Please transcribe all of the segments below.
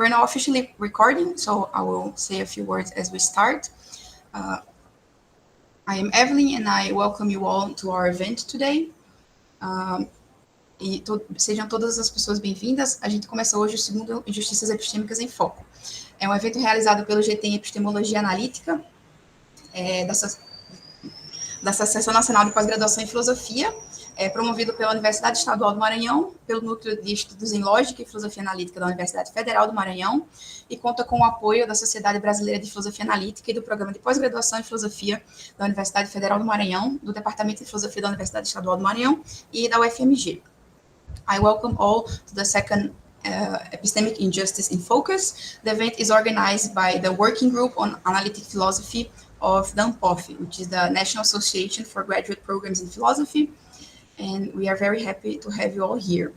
We're now officially recording, so I will say a few words as we start. I am Evelyn, and I welcome you all to our event today. Sejam todas as pessoas bem-vindas. A gente começa hoje o segundo Injustiças Epistêmicas em Foco. É um evento realizado pelo GT em Epistemologia e Analítica, da Associação Nacional de Pós-Graduação em Filosofia, promovido pela Universidade Estadual do Maranhão, pelo Núcleo de Estudos em Lógica e Filosofia Analítica da Universidade Federal do Maranhão, e conta com o apoio da Sociedade Brasileira de Filosofia Analítica e do Programa de Pós-Graduação em Filosofia da Universidade Federal do Maranhão, do Departamento de Filosofia da Universidade Estadual do Maranhão e da UFMG. I welcome all to the second Epistemic Injustice in Focus. The event is organized by the Working Group on Analytic Philosophy of the ANPOF, which is the National Association for Graduate Programs in Philosophy, and we are very happy to have you all here.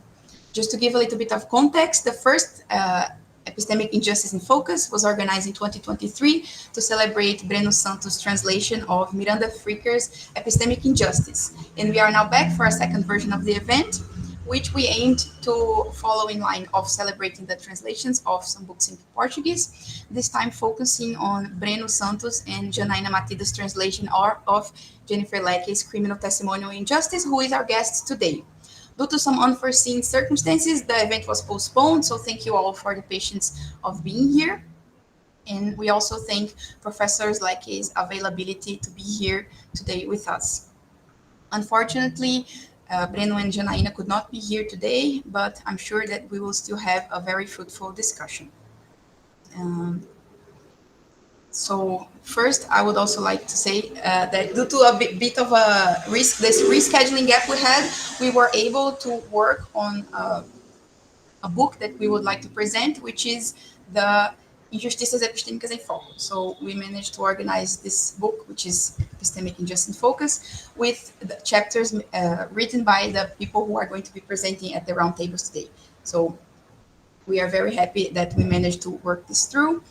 Just to give a little bit of context, the first Epistemic Injustice in Focus was organized in 2023 to celebrate Breno Santos' translation of Miranda Fricker's Epistemic Injustice. And we are now back for a second version of the event, which we aimed to follow in line of celebrating the translations of some books in Portuguese, this time focusing on Breno Santos and Janaína Matida's translation of Jennifer Lackey's Criminal Testimonial Injustice, who is our guest today. Due to some unforeseen circumstances, the event was postponed, so thank you all for the patience of being here. And we also thank Professor Lackey's availability to be here today with us. Unfortunately, Breno and Janaína could not be here today, but I'm sure that we will still have a very fruitful discussion. So first, I would also like to say that due to a bit of this rescheduling gap we had, we were able to work on a book that we would like to present, which is the Injustiças Epistêmicas em Foco. So we managed to organize this book, which is Epistemic Injustice in Focus, with the chapters written by the people who are going to be presenting at the roundtables today. So we are very happy that we managed to work this through.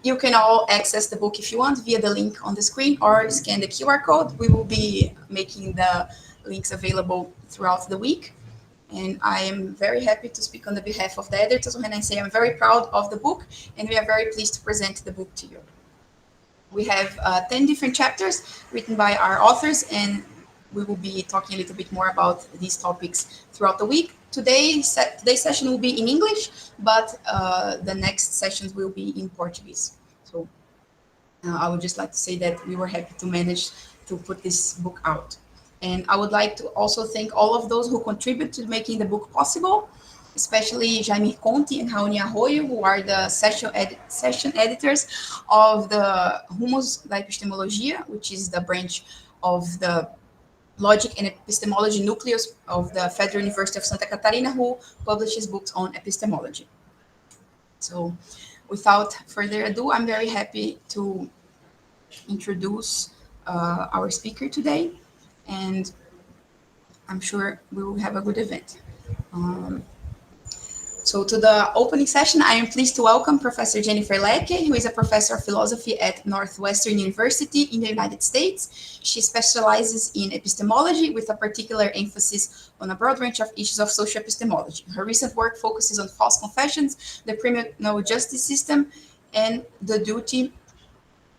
You can all access the book if you want via the link on the screen or scan the QR code. We will be making the links available throughout the week. And I am very happy to speak on the behalf of the editors when I say I'm very proud of the book, and we are very pleased to present the book to you. We have 10 different chapters written by our authors, and we will be talking a little bit more about these topics throughout the week. Today's session will be in English, but the next sessions will be in Portuguese. So I would just like to say that we were happy to manage to put this book out. And I would like to also thank all of those who contribute to making the book possible, especially Jaime Conti and Raoni Arroyo, who are the session editors of the Rumos da Epistemologia, which is the branch of the Logic and Epistemology Núcleo of the Federal University of Santa Catarina, who publishes books on epistemology. So without further ado, I'm very happy to introduce our speaker today. And I'm sure we will have a good event. So to the opening session, I am pleased to welcome Professor Jennifer Lackey, who is a professor of philosophy at Northwestern University in the United States. She specializes in epistemology with a particular emphasis on a broad range of issues of social epistemology. Her recent work focuses on false confessions, the criminal justice system, and the duty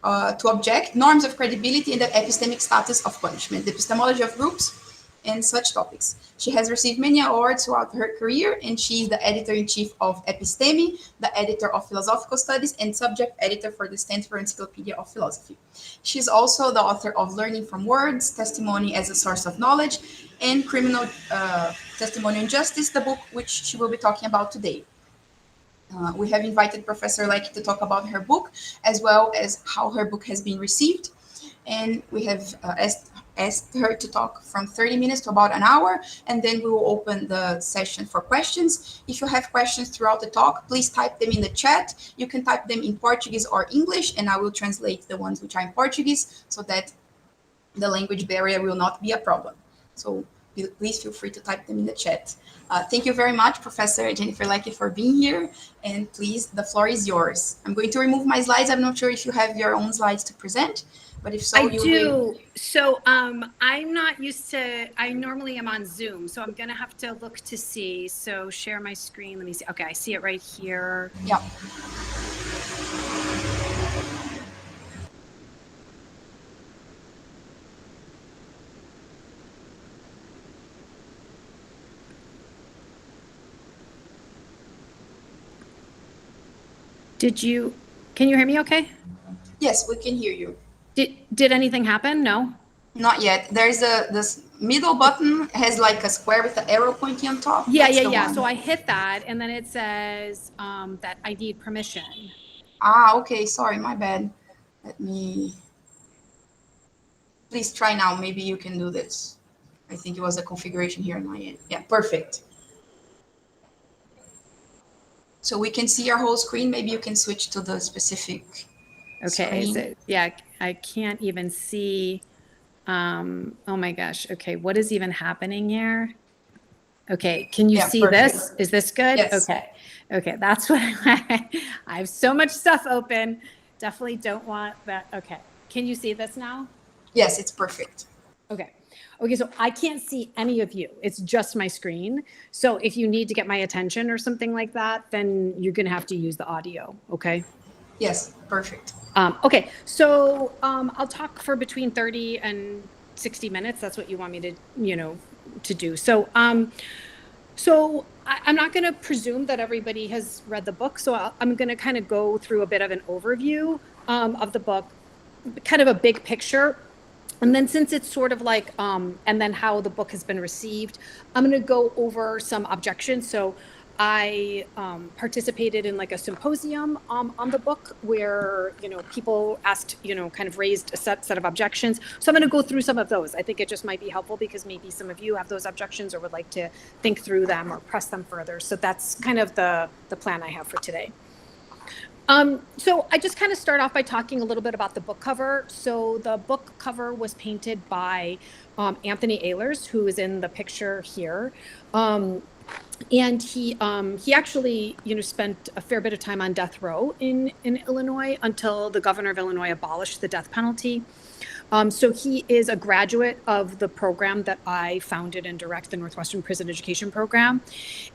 to object, norms of credibility, and the epistemic status of punishment, the epistemology of groups, and such topics. She has received many awards throughout her career, and she is the editor-in-chief of Episteme, the editor of Philosophical Studies, and subject editor for the Stanford Encyclopedia of Philosophy. She is also the author of Learning from Words, Testimony as a Source of Knowledge, and Criminal Testimonial Injustice, the book which she will be talking about today. We have invited Professor Lackey to talk about her book, as well as how her book has been received. And we have asked her to talk from 30 minutes to about an hour, and then we will open the session for questions. If you have questions throughout the talk, please type them in the chat. You can type them in Portuguese or English, and I will translate the ones which are in Portuguese so that the language barrier will not be a problem. So please feel free to type them in the chat. Thank you very much, Professor Jennifer Lackey, for being here. And please, the floor is yours. I'm going to remove my slides. I'm not sure if you have your own slides to present, But if so, I do. So I'm not used to, I normally am on Zoom, so I'm going to have to look to see. So share my screen. Let me see. Okay, I see it right here. Yeah. Can you hear me okay? Yes, we can hear you. Did anything happen? No? Not yet. There's this middle button has like a square with the arrow pointing on top. Yeah. So I hit that, and then it says that I need permission. Okay. Sorry, my bad. Let me. Please try now. Maybe you can do this. I think it was a configuration here on my end. Yeah, perfect. So we can see our whole screen. Maybe you can switch to the specific. Okay. Screen. So, I can't even see. Oh my gosh. Okay. What is even happening here? Okay. Can you see perfect. This? Is this good? Yes. Okay. That's what I have so much stuff open. Definitely don't want that. Okay. Can you see this now? Yes, it's perfect. Okay. So I can't see any of you. It's just my screen. So if you need to get my attention or something like that, then you're going to have to use the audio. Okay. Yes, perfect. Okay, so I'll talk for between 30 and 60 minutes. That's what you want me to, to do. So, I'm not going to presume that everybody has read the book. So I'm going to kind of go through a bit of an overview of the book, kind of a big picture. And then since it's sort of like, and then how the book has been received, I'm going to go over some objections. So I participated in like a symposium on the book where, people asked, kind of raised a set of objections. So I'm going to go through some of those. I think it just might be helpful because maybe some of you have those objections or would like to think through them or press them further. So that's kind of the plan I have for today. So I just kind of start off by talking a little bit about the book cover. So the book cover was painted by Anthony Ehlers, who is in the picture here. And he actually, spent a fair bit of time on death row in Illinois until the governor of Illinois abolished the death penalty. So he is a graduate of the program that I founded and direct, the Northwestern Prison Education Program.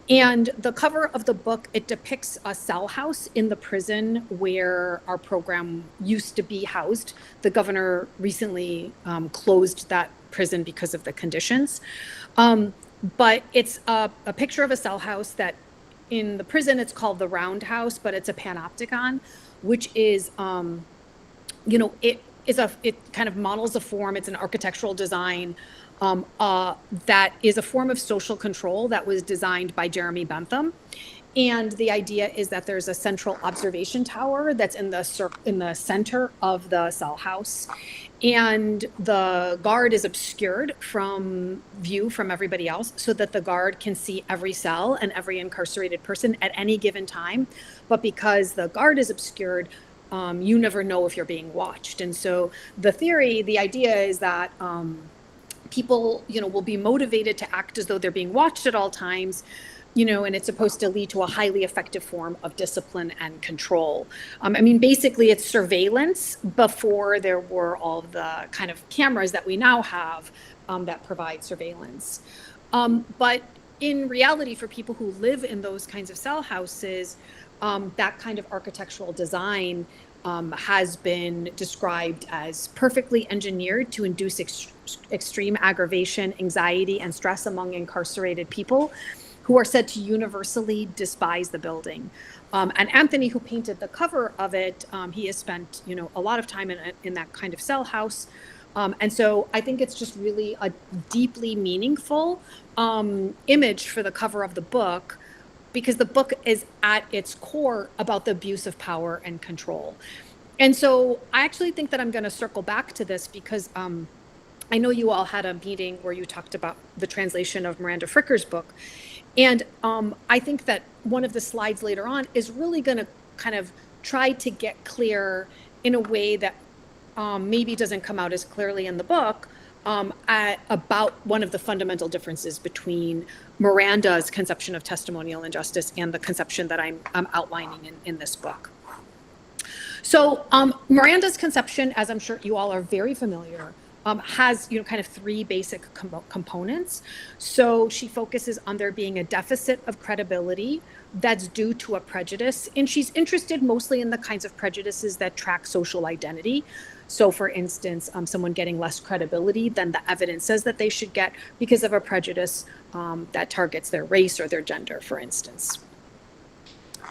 And the cover of the book, it depicts a cell house in the prison where our program used to be housed. The governor recently closed that prison because of the conditions. But it's a picture of a cell house that in the prison, it's called the roundhouse, but it's a panopticon, which is, it kind of models a form. It's an architectural design that is a form of social control that was designed by Jeremy Bentham. And the idea is that there's a central observation tower that's in the center of the cell house. And the guard is obscured from view from everybody else so that the guard can see every cell and every incarcerated person at any given time. But because the guard is obscured, you never know if you're being watched. And so the idea is that people, will be motivated to act as though they're being watched at all times, and it's supposed to lead to a highly effective form of discipline and control. Basically it's surveillance before there were all the kind of cameras that we now have that provide surveillance. But in reality, for people who live in those kinds of cell houses, that kind of architectural design has been described as perfectly engineered to induce extreme aggravation, anxiety, and stress among incarcerated people who are said to universally despise the building. And Anthony, who painted the cover of it, he has spent, a lot of time in that kind of cell house. And so I think it's just really a deeply meaningful image for the cover of the book, because the book is at its core about the abuse of power and control. And so I actually think that I'm going to circle back to this because I know you all had a meeting where you talked about the translation of Miranda Fricker's book. And I think that one of the slides later on is really going to kind of try to get clear in a way that maybe doesn't come out as clearly in the book about one of the fundamental differences between Miranda's conception of testimonial injustice and the conception that I'm outlining in this book. So Miranda's conception, as I'm sure you all are very familiar, has kind of three basic components. So she focuses on there being a deficit of credibility that's due to a prejudice, and she's interested mostly in the kinds of prejudices that track social identity. So for instance, someone getting less credibility than the evidence says that they should get because of a prejudice that targets their race or their gender, for instance.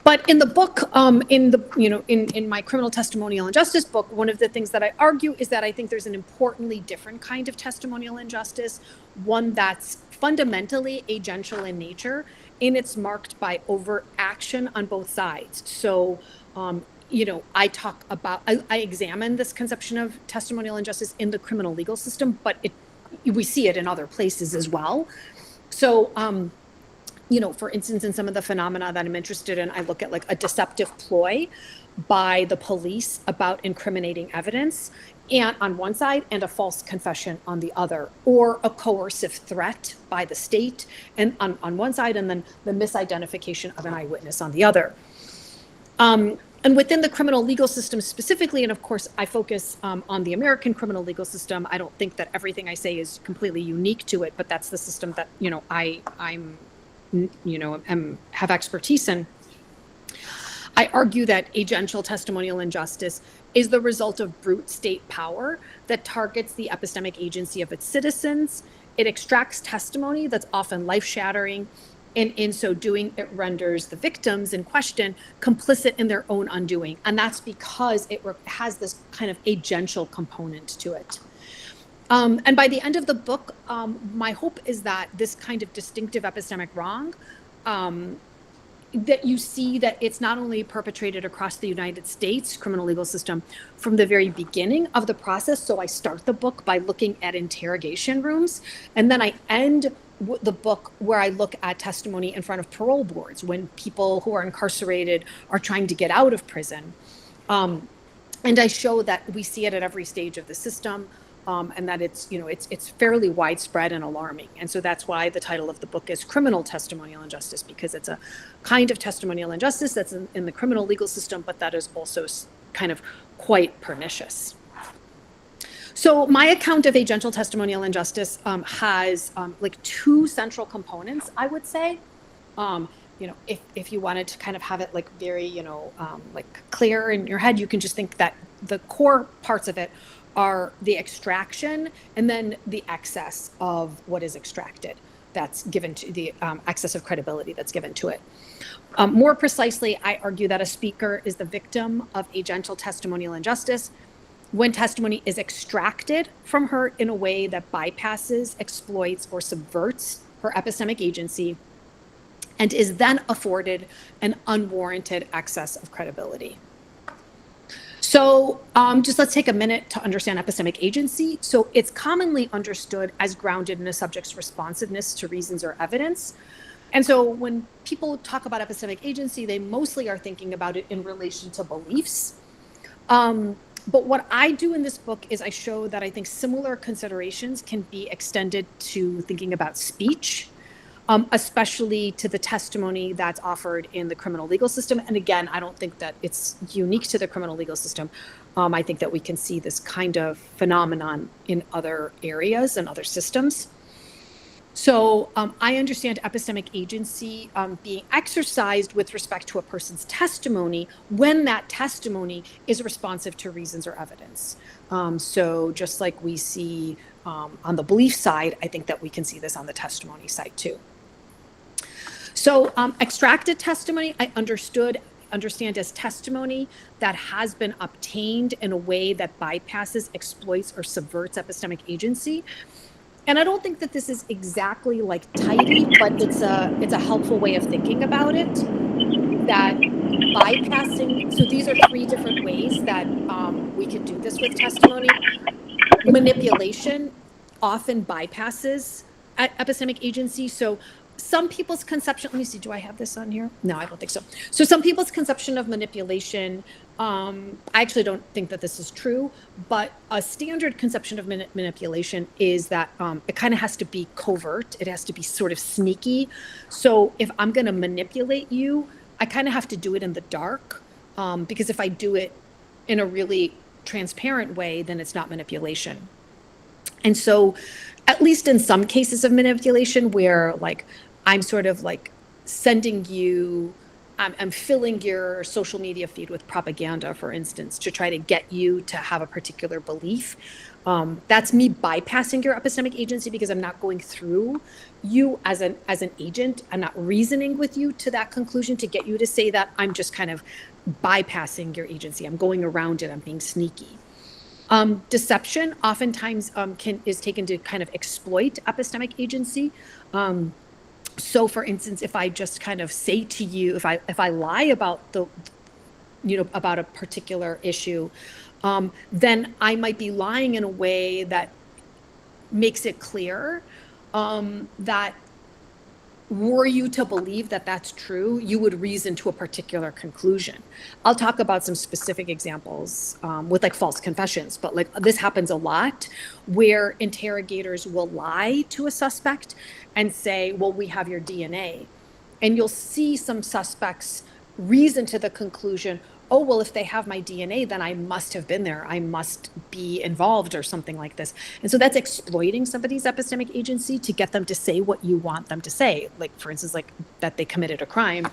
But in the book, in my criminal testimonial injustice book, one of the things that I argue is that I think there's an importantly different kind of testimonial injustice, one that's fundamentally agential in nature, and it's marked by overt action on both sides. So, I talk about, I examine this conception of testimonial injustice in the criminal legal system, but we see it in other places as well. So, for instance, in some of the phenomena that I'm interested in, I look at like a deceptive ploy by the police about incriminating evidence, and on one side, and a false confession on the other, or a coercive threat by the state and on one side, and then the misidentification of an eyewitness on the other. And within the criminal legal system specifically, and of course, I focus on the American criminal legal system. I don't think that everything I say is completely unique to it, but that's the system that have expertise in. I argue that agential testimonial injustice is the result of brute state power that targets the epistemic agency of its citizens. It extracts testimony that's often life-shattering, and in so doing, it renders the victims in question complicit in their own undoing. And that's because it has this kind of agential component to it. And by the end of the book, my hope is that this kind of distinctive epistemic wrong, that you see that it's not only perpetrated across the United States criminal legal system from the very beginning of the process. So I start the book by looking at interrogation rooms, and then I end the book where I look at testimony in front of parole boards when people who are incarcerated are trying to get out of prison. And I show that we see it at every stage of the system. And that it's fairly widespread and alarming. And so that's why the title of the book is Criminal Testimonial Injustice, because it's a kind of testimonial injustice that's in the criminal legal system, but that is also kind of quite pernicious. So my account of agential testimonial injustice has like two central components, I would say. If you wanted to kind of have it like very, like clear in your head, you can just think that the core parts of it are the extraction and then the excess of what is extracted that's given to the excess of credibility that's given to it. More precisely, I argue that a speaker is the victim of agential testimonial injustice when testimony is extracted from her in a way that bypasses, exploits, or subverts her epistemic agency and is then afforded an unwarranted excess of credibility. So just let's take a minute to understand epistemic agency. So it's commonly understood as grounded in a subject's responsiveness to reasons or evidence. And so when people talk about epistemic agency, they mostly are thinking about it in relation to beliefs. But what I do in this book is I show that I think similar considerations can be extended to thinking about speech, especially to the testimony that's offered in the criminal legal system. And again, I don't think that it's unique to the criminal legal system. I think that we can see this kind of phenomenon in other areas and other systems. So I understand epistemic agency being exercised with respect to a person's testimony when that testimony is responsive to reasons or evidence. So just like we see on the belief side, I think that we can see this on the testimony side too. So extracted testimony, I understand as testimony that has been obtained in a way that bypasses, exploits, or subverts epistemic agency. And I don't think that this is exactly like tidy, but it's a helpful way of thinking about it. That bypassing, so these are three different ways that we can do this with testimony. Manipulation often bypasses epistemic agency. So some people's conception, let me see, do I have this on here? No, I don't think so. So some people's conception of manipulation, I actually don't think that this is true, but a standard conception of manipulation is that it kind of has to be covert. It has to be sort of sneaky. So if I'm going to manipulate you, I kind of have to do it in the dark, because if I do it in a really transparent way, then it's not manipulation. And so, at least in some cases of manipulation where like I'm sort of like sending you, I'm filling your social media feed with propaganda, for instance, to try to get you to have a particular belief. That's me bypassing your epistemic agency because I'm not going through you as an agent. I'm not reasoning with you to that conclusion to get you to say that. I'm just kind of bypassing your agency. I'm going around it. I'm being sneaky. Deception oftentimes is taken to kind of exploit epistemic agency. So for instance, if I just kind of say to you, if I lie about about a particular issue, then I might be lying in a way that makes it clear that were you to believe that that's true, you would reason to a particular conclusion. I'll talk about some specific examples with like false confessions, but like this happens a lot where interrogators will lie to a suspect and say, well, we have your DNA. And you'll see some suspects reason to the conclusion, oh, well, if they have my DNA, then I must have been there. I must be involved or something like this. And so that's exploiting somebody's epistemic agency to get them to say what you want them to say. Like, for instance, like that they committed a crime.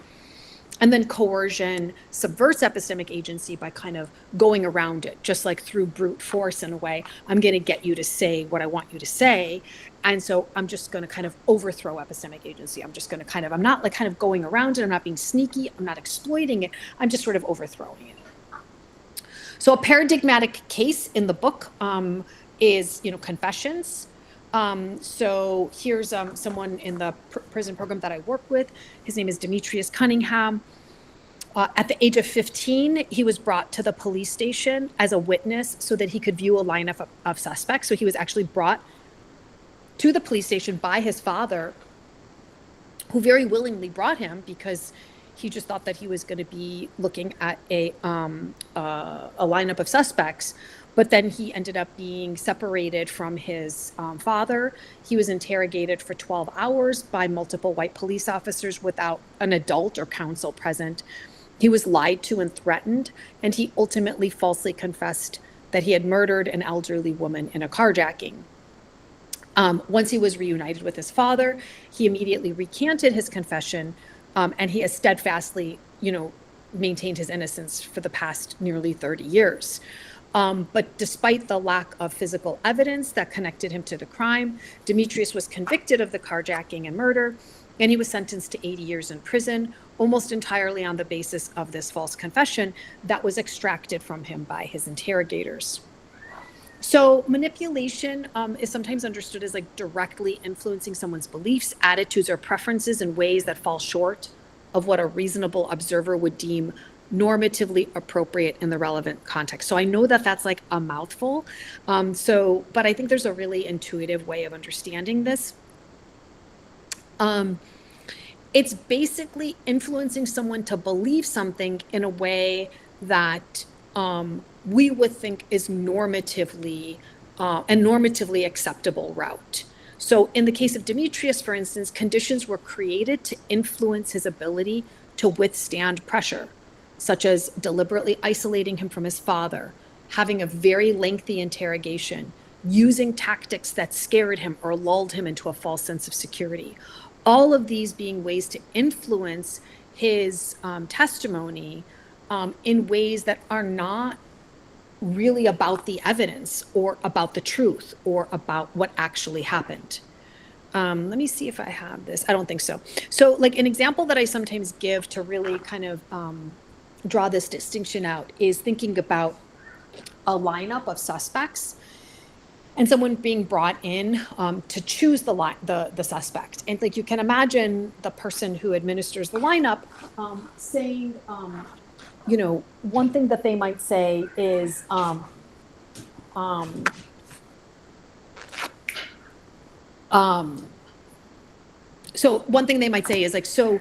And then coercion subverts epistemic agency by kind of going around it, just like through brute force in a way. I'm going to get you to say what I want you to say. And so I'm just going to kind of overthrow epistemic agency. I'm just going to kind of, I'm not like kind of going around it. I'm not being sneaky. I'm not exploiting it. I'm just sort of overthrowing it. So a paradigmatic case in the book is, confessions. So here's someone in the prison program that I work with. His name is Demetrius Cunningham. At the age of 15, he was brought to the police station as a witness so that he could view a lineup of suspects. So he was actually brought to the police station by his father, who very willingly brought him because he just thought that he was going to be looking at a lineup of suspects. But then he ended up being separated from his father. He was interrogated for 12 hours by multiple white police officers without an adult or counsel present. He was lied to and threatened, and he ultimately falsely confessed that he had murdered an elderly woman in a carjacking. Once he was reunited with his father, he immediately recanted his confession, and he has steadfastly, maintained his innocence for the past nearly 30 years. But despite the lack of physical evidence that connected him to the crime, Demetrius was convicted of the carjacking and murder, and he was sentenced to 80 years in prison, almost entirely on the basis of this false confession that was extracted from him by his interrogators. So manipulation is sometimes understood as like directly influencing someone's beliefs, attitudes, or preferences in ways that fall short of what a reasonable observer would deem normatively appropriate in the relevant context. So I know that that's like a mouthful. But I think there's a really intuitive way of understanding this. It's basically influencing someone to believe something in a way that we would think is normatively acceptable route. So in the case of Demetrius, for instance, conditions were created to influence his ability to withstand pressure, such as deliberately isolating him from his father, having a very lengthy interrogation, using tactics that scared him or lulled him into a false sense of security. All of these being ways to influence his testimony in ways that are not really about the evidence or about the truth or about what actually happened. Let me see if I have this. I don't think so. So like an example that I sometimes give to really kind of draw this distinction out is thinking about a lineup of suspects and someone being brought in to choose the suspect. And like you can imagine the person who administers the lineup saying, one thing that they might say is, so one thing they might say is like, so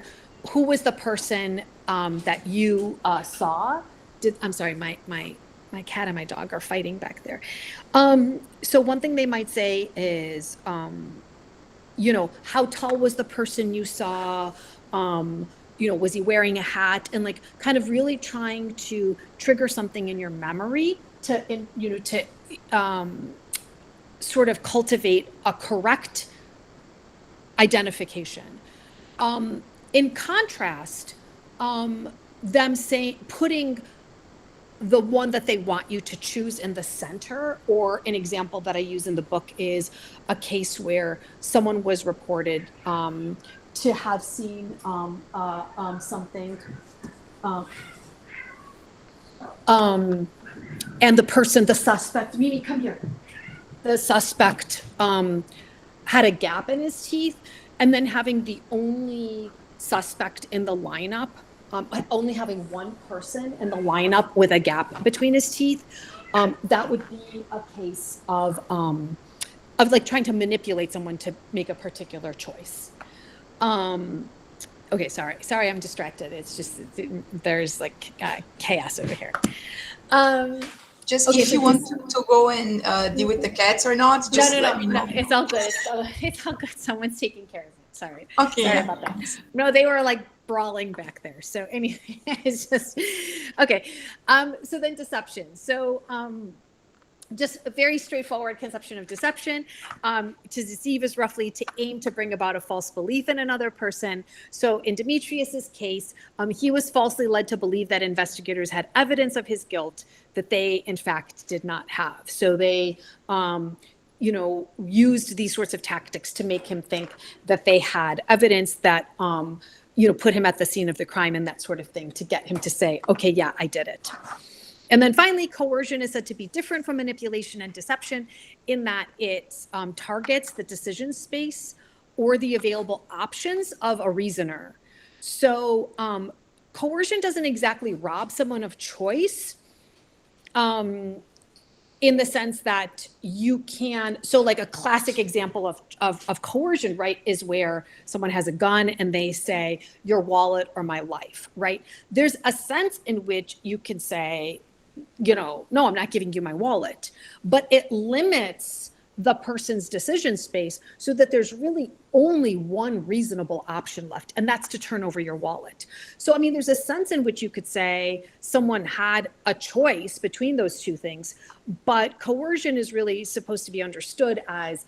who was the person that you saw? I'm sorry, my cat and my dog are fighting back there. So one thing they might say is, how tall was the person you saw? was he wearing a hat, and like kind of really trying to trigger something in your memory to sort of cultivate a correct identification. In contrast, them putting the one that they want you to choose in the center, or an example that I use in the book is a case where someone was reported to have seen something, and the suspect, Mimi, come here. The suspect had a gap in his teeth, and then having the only suspect in the lineup, only having one person in the lineup with a gap between his teeth, that would be a case of like trying to manipulate someone to make a particular choice. Okay, sorry, I'm distracted. It's just there's like chaos over here. Just okay, if you want to go and deal with the cats or not, just let me know. No, it's all good. It's all good. Someone's taking care of it. Sorry. Okay. Sorry about that. No, they were like brawling back there. So anyway, it's just okay. So then deception. So just a very straightforward conception of deception. To deceive is roughly to aim to bring about a false belief in another person. So in Demetrius's case, he was falsely led to believe that investigators had evidence of his guilt that they in fact did not have. So they used these sorts of tactics to make him think that they had evidence that put him at the scene of the crime and that sort of thing, to get him to say, okay, yeah, I did it. And then finally, coercion is said to be different from manipulation and deception in that it targets the decision space or the available options of a reasoner. So coercion doesn't exactly rob someone of choice, in the sense that you can, so like a classic example of coercion, right, is where someone has a gun and they say, your wallet or my life, right? There's a sense in which you can say, no, I'm not giving you my wallet, but it limits the person's decision space so that there's really only one reasonable option left, and that's to turn over your wallet. So, I mean, there's a sense in which you could say someone had a choice between those two things, but coercion is really supposed to be understood as,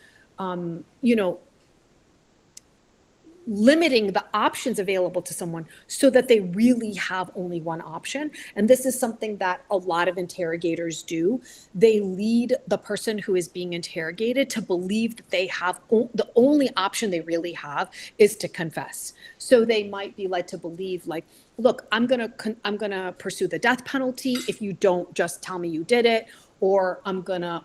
limiting the options available to someone so that they really have only one option. And this is something that a lot of interrogators do. They lead the person who is being interrogated to believe that they have the only option they really have is to confess. So they might be led to believe, like, look, I'm gonna pursue the death penalty if you don't just tell me you did it, or I'm gonna,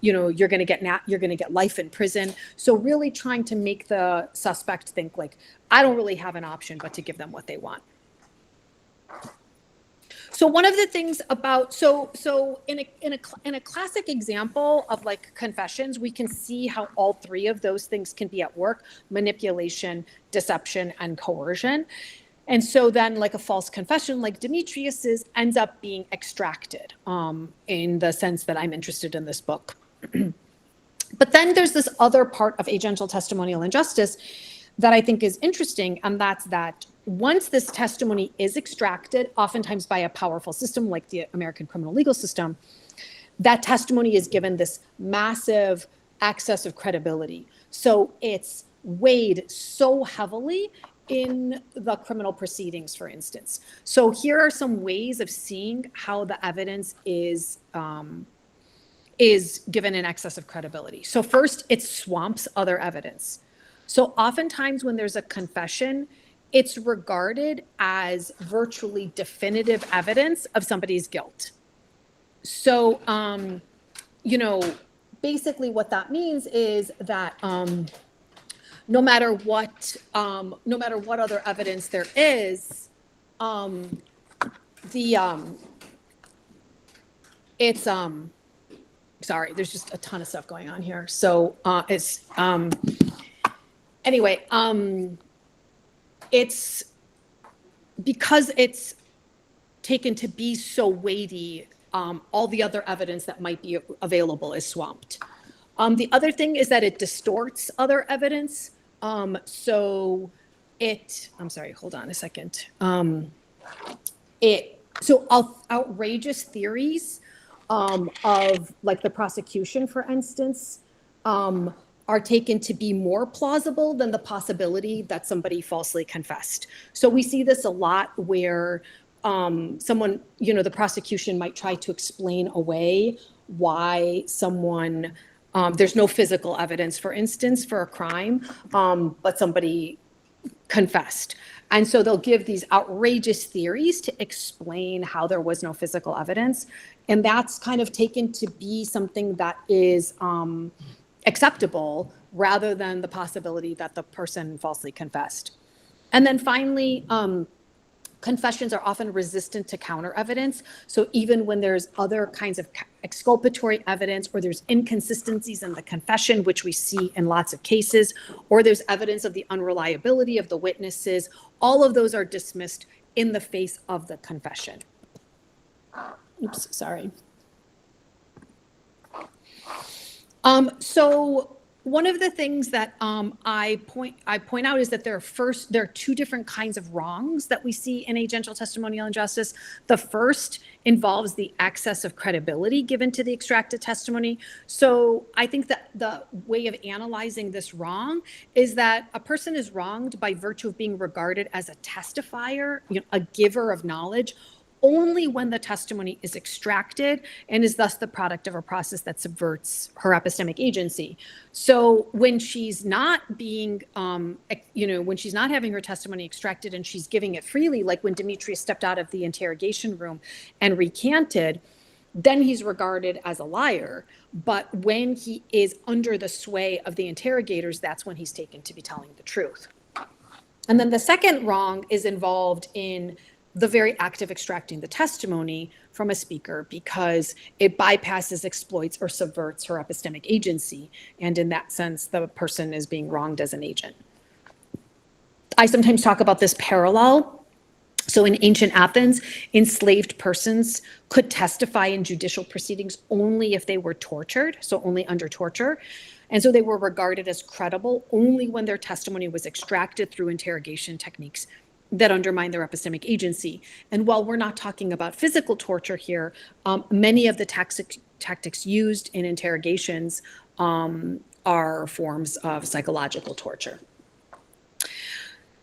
you're gonna get life in prison. So really trying to make the suspect think like, I don't really have an option but to give them what they want. So one of the things about, so in a classic example of like confessions, we can see how all three of those things can be at work: manipulation, deception, and coercion. And so then like a false confession like Demetrius's ends up being extracted in the sense that I'm interested in this book. But then there's this other part of agential testimonial injustice that I think is interesting, and that's that once this testimony is extracted, oftentimes by a powerful system like the American criminal legal system, that testimony is given this massive excess of credibility. So it's weighed so heavily in the criminal proceedings, for instance. So here are some ways of seeing how the evidence is given an excess of credibility. So first, it swamps other evidence. So oftentimes when there's a confession, it's regarded as virtually definitive evidence of somebody's guilt. So, basically what that means is that no matter what other evidence there is, sorry, there's just a ton of stuff going on here. So it's because it's taken to be so weighty, all the other evidence that might be available is swamped. The other thing is that it distorts other evidence. So I'm sorry, hold on a second. Outrageous theories of like the prosecution, for instance, are taken to be more plausible than the possibility that somebody falsely confessed. So we see this a lot where someone, the prosecution might try to explain away why someone, there's no physical evidence, for instance, for a crime, but somebody confessed. And so they'll give these outrageous theories to explain how there was no physical evidence. And that's kind of taken to be something that is acceptable rather than the possibility that the person falsely confessed. And then finally, confessions are often resistant to counter evidence. So even when there's other kinds of exculpatory evidence, or there's inconsistencies in the confession, which we see in lots of cases, or there's evidence of the unreliability of the witnesses, all of those are dismissed in the face of the confession. Oops, sorry. So one of the things that I point out is that there are two different kinds of wrongs that we see in agential testimonial injustice. The first involves the excess of credibility given to the extracted testimony. So I think that the way of analyzing this wrong is that a person is wronged by virtue of being regarded as a testifier, a giver of knowledge, only when the testimony is extracted and is thus the product of a process that subverts her epistemic agency. So when she's not being, when she's not having her testimony extracted and she's giving it freely, like when Demetrius stepped out of the interrogation room and recanted, then he's regarded as a liar. But when he is under the sway of the interrogators, that's when he's taken to be telling the truth. And then the second wrong is involved in the very act of extracting the testimony from a speaker, because it bypasses, exploits, or subverts her epistemic agency. And in that sense, the person is being wronged as an agent. I sometimes talk about this parallel. So in ancient Athens, enslaved persons could testify in judicial proceedings only if they were tortured, so only under torture. And so they were regarded as credible only when their testimony was extracted through interrogation techniques that undermine their epistemic agency. And while we're not talking about physical torture here, many of the tactics used in interrogations are forms of psychological torture.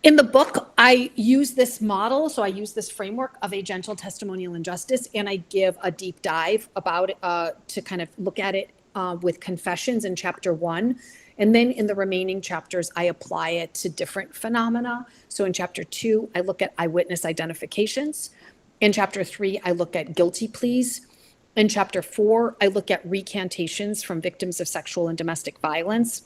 In the book, I use this model, so I use this framework of agential testimonial injustice, and I give a deep dive about it to kind of look at it with confessions in chapter 1. And then in the remaining chapters, I apply it to different phenomena. So in chapter 2, I look at eyewitness identifications. In chapter 3, I look at guilty pleas. In chapter 4, I look at recantations from victims of sexual and domestic violence.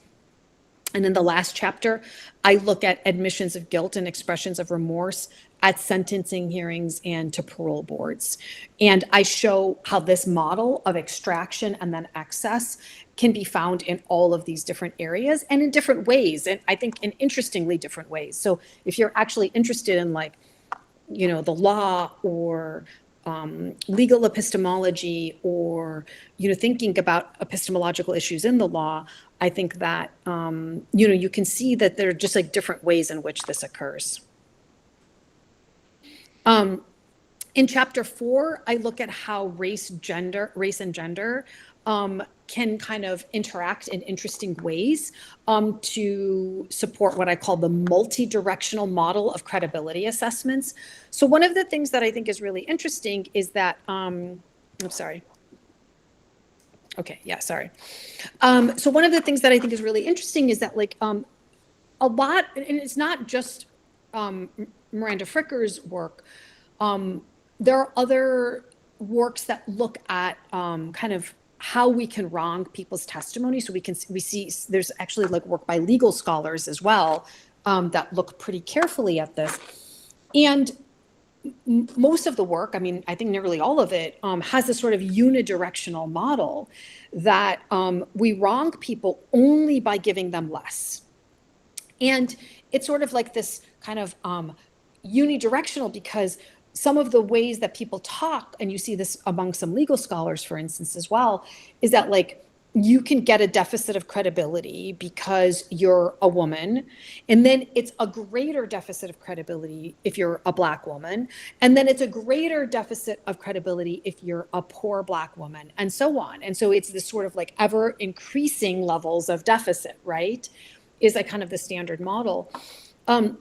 And in the last chapter, I look at admissions of guilt and expressions of remorse at sentencing hearings and to parole boards. And I show how this model of extraction and then excess can be found in all of these different areas and in different ways. And I think in interestingly different ways. So if you're actually interested in the law or legal epistemology or, thinking about epistemological issues in the law, I think that, you can see that there are just like different ways in which this occurs. In chapter 4, I look at how race and gender can kind of interact in interesting ways to support what I call the multi-directional model of credibility assessments. So one of the things that I think is really interesting is that, I'm sorry. Okay, yeah, sorry. So one of the things that I think is really interesting is that a lot, and it's not just Miranda Fricker's work, there are other works that look at kind of how we can wrong people's testimony. So we see there's actually work by legal scholars as well that look pretty carefully at this. And most of the work, I think nearly all of it, has this sort of unidirectional model that we wrong people only by giving them less. And it's sort of like this kind of unidirectional, because some of the ways that people talk, and you see this among some legal scholars, for instance, as well, is that you can get a deficit of credibility because you're a woman. And then it's a greater deficit of credibility if you're a Black woman. And then it's a greater deficit of credibility if you're a poor Black woman, and so on. And so it's this sort of like ever increasing levels of deficit, right? Is like kind of the standard model. But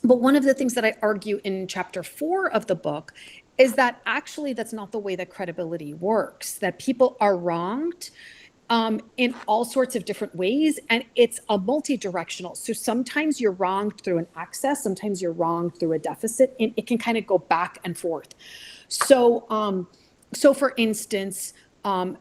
one of the things that I argue in chapter 4 of the book is that actually that's not the way that credibility works, that people are wronged in all sorts of different ways, and it's a multi-directional. So sometimes you're wronged through an excess, sometimes you're wronged through a deficit, and it can kind of go back and forth. So, so for instance, a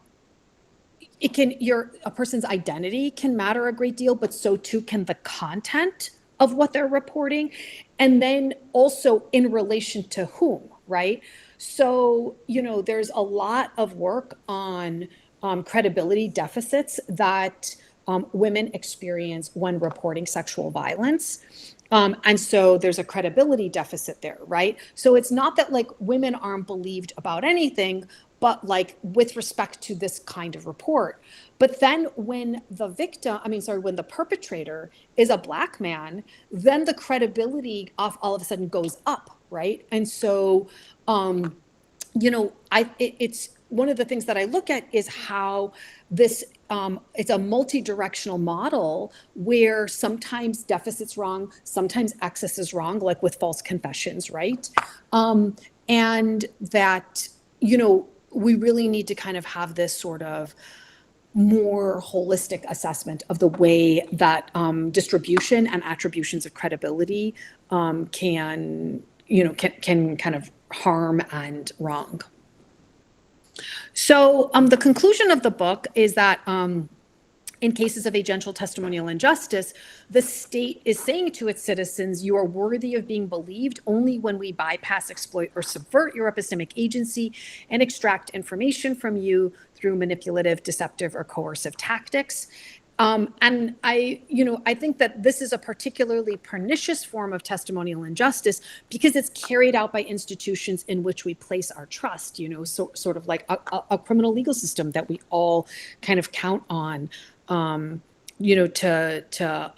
person's identity can matter a great deal, but so too can the content of what they're reporting, and then also in relation to whom, right? So, there's a lot of work on credibility deficits that women experience when reporting sexual violence. And so there's a credibility deficit there, right? So it's not that like women aren't believed about anything, but like with respect to this kind of report. But then when when the perpetrator is a Black man, then the credibility all of a sudden goes up, right? And so, it's one of the things that I look at is how this, it's a multi-directional model where sometimes deficit's wrong, sometimes excess is wrong, like with false confessions, right? And that, we really need to kind of have this sort of more holistic assessment of the way that distribution and attributions of credibility can kind of harm and wrong. So the conclusion of the book is that in cases of agential testimonial injustice, the state is saying to its citizens, you are worthy of being believed only when we bypass, exploit, or subvert your epistemic agency and extract information from you through manipulative, deceptive, or coercive tactics. And I think that this is a particularly pernicious form of testimonial injustice because it's carried out by institutions in which we place our trust, sort of like a criminal legal system that we all kind of count on, to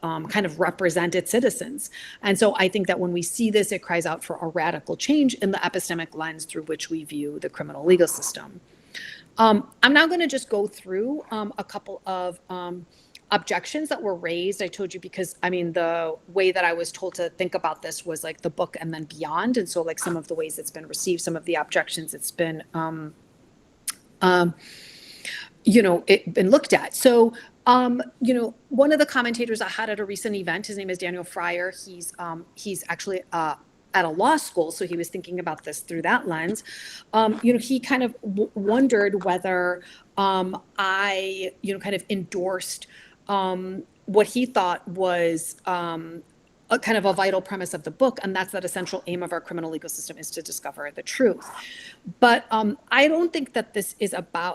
kind of represent its citizens. And so I think that when we see this, it cries out for a radical change in the epistemic lens through which we view the criminal legal system. I'm now going to just go through a couple of objections that were raised. I told you because, the way that I was told to think about this was like the book and then beyond. And so like some of the ways it's been received, some of the objections it's been, it been looked at. So, one of the commentators I had at a recent event, his name is Daniel Fryer. He's actually at a law school, so he was thinking about this through that lens. He kind of wondered whether I, kind of endorsed what he thought was a kind of a vital premise of the book, and that's that a central aim of our criminal legal system is to discover the truth. But I don't think that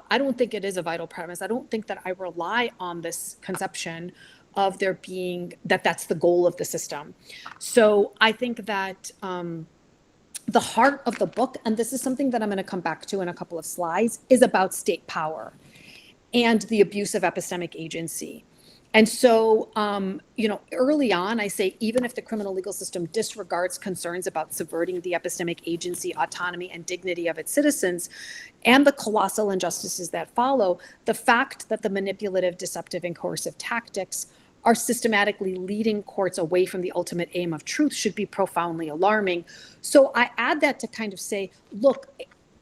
I don't think it is a vital premise. I don't think that I rely on this conception of there being, that's the goal of the system. So I think that the heart of the book, and this is something that I'm going to come back to in a couple of slides, is about state power and the abuse of epistemic agency. And so, early on, I say, even if the criminal legal system disregards concerns about subverting the epistemic agency, autonomy, and dignity of its citizens, and the colossal injustices that follow, the fact that the manipulative, deceptive, and coercive tactics are systematically leading courts away from the ultimate aim of truth should be profoundly alarming. So I add that to kind of say, look,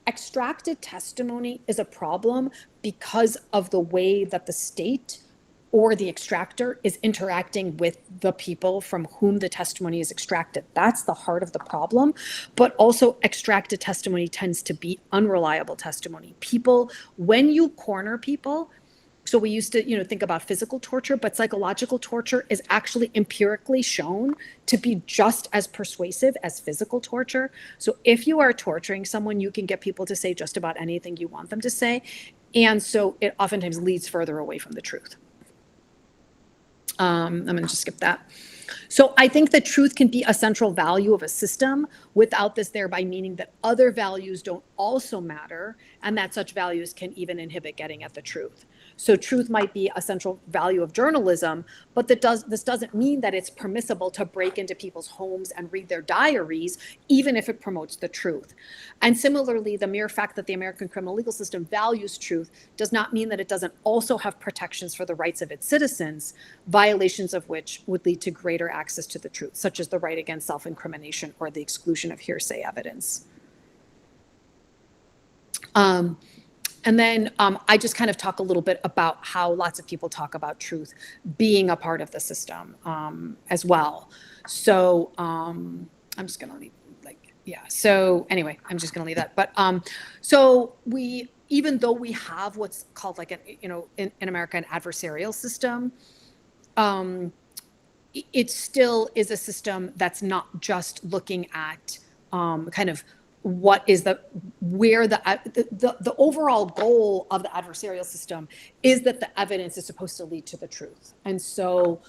extracted testimony is a problem because of the way that the state or the extractor is interacting with the people from whom the testimony is extracted. That's the heart of the problem. But also extracted testimony tends to be unreliable testimony. People, when you corner people, so we used to, think about physical torture, but psychological torture is actually empirically shown to be just as persuasive as physical torture. So if you are torturing someone, you can get people to say just about anything you want them to say. And so it oftentimes leads further away from the truth. I'm going to just skip that. So I think that truth can be a central value of a system without this thereby meaning that other values don't also matter and that such values can even inhibit getting at the truth. So truth might be a central value of journalism, but this doesn't mean that it's permissible to break into people's homes and read their diaries, even if it promotes the truth. And similarly, the mere fact that the American criminal legal system values truth does not mean that it doesn't also have protections for the rights of its citizens, violations of which would lead to greater access to the truth, such as the right against self-incrimination or the exclusion of hearsay evidence. And then I just kind of talk a little bit about how lots of people talk about truth being a part of the system as well. So I'm just going to leave, so anyway, I'm just going to leave that. But so even though we have what's called like in America, an adversarial system, it still is a system that's not just looking at kind of what is the overall goal of the adversarial system is that the evidence is supposed to lead to the truth. And so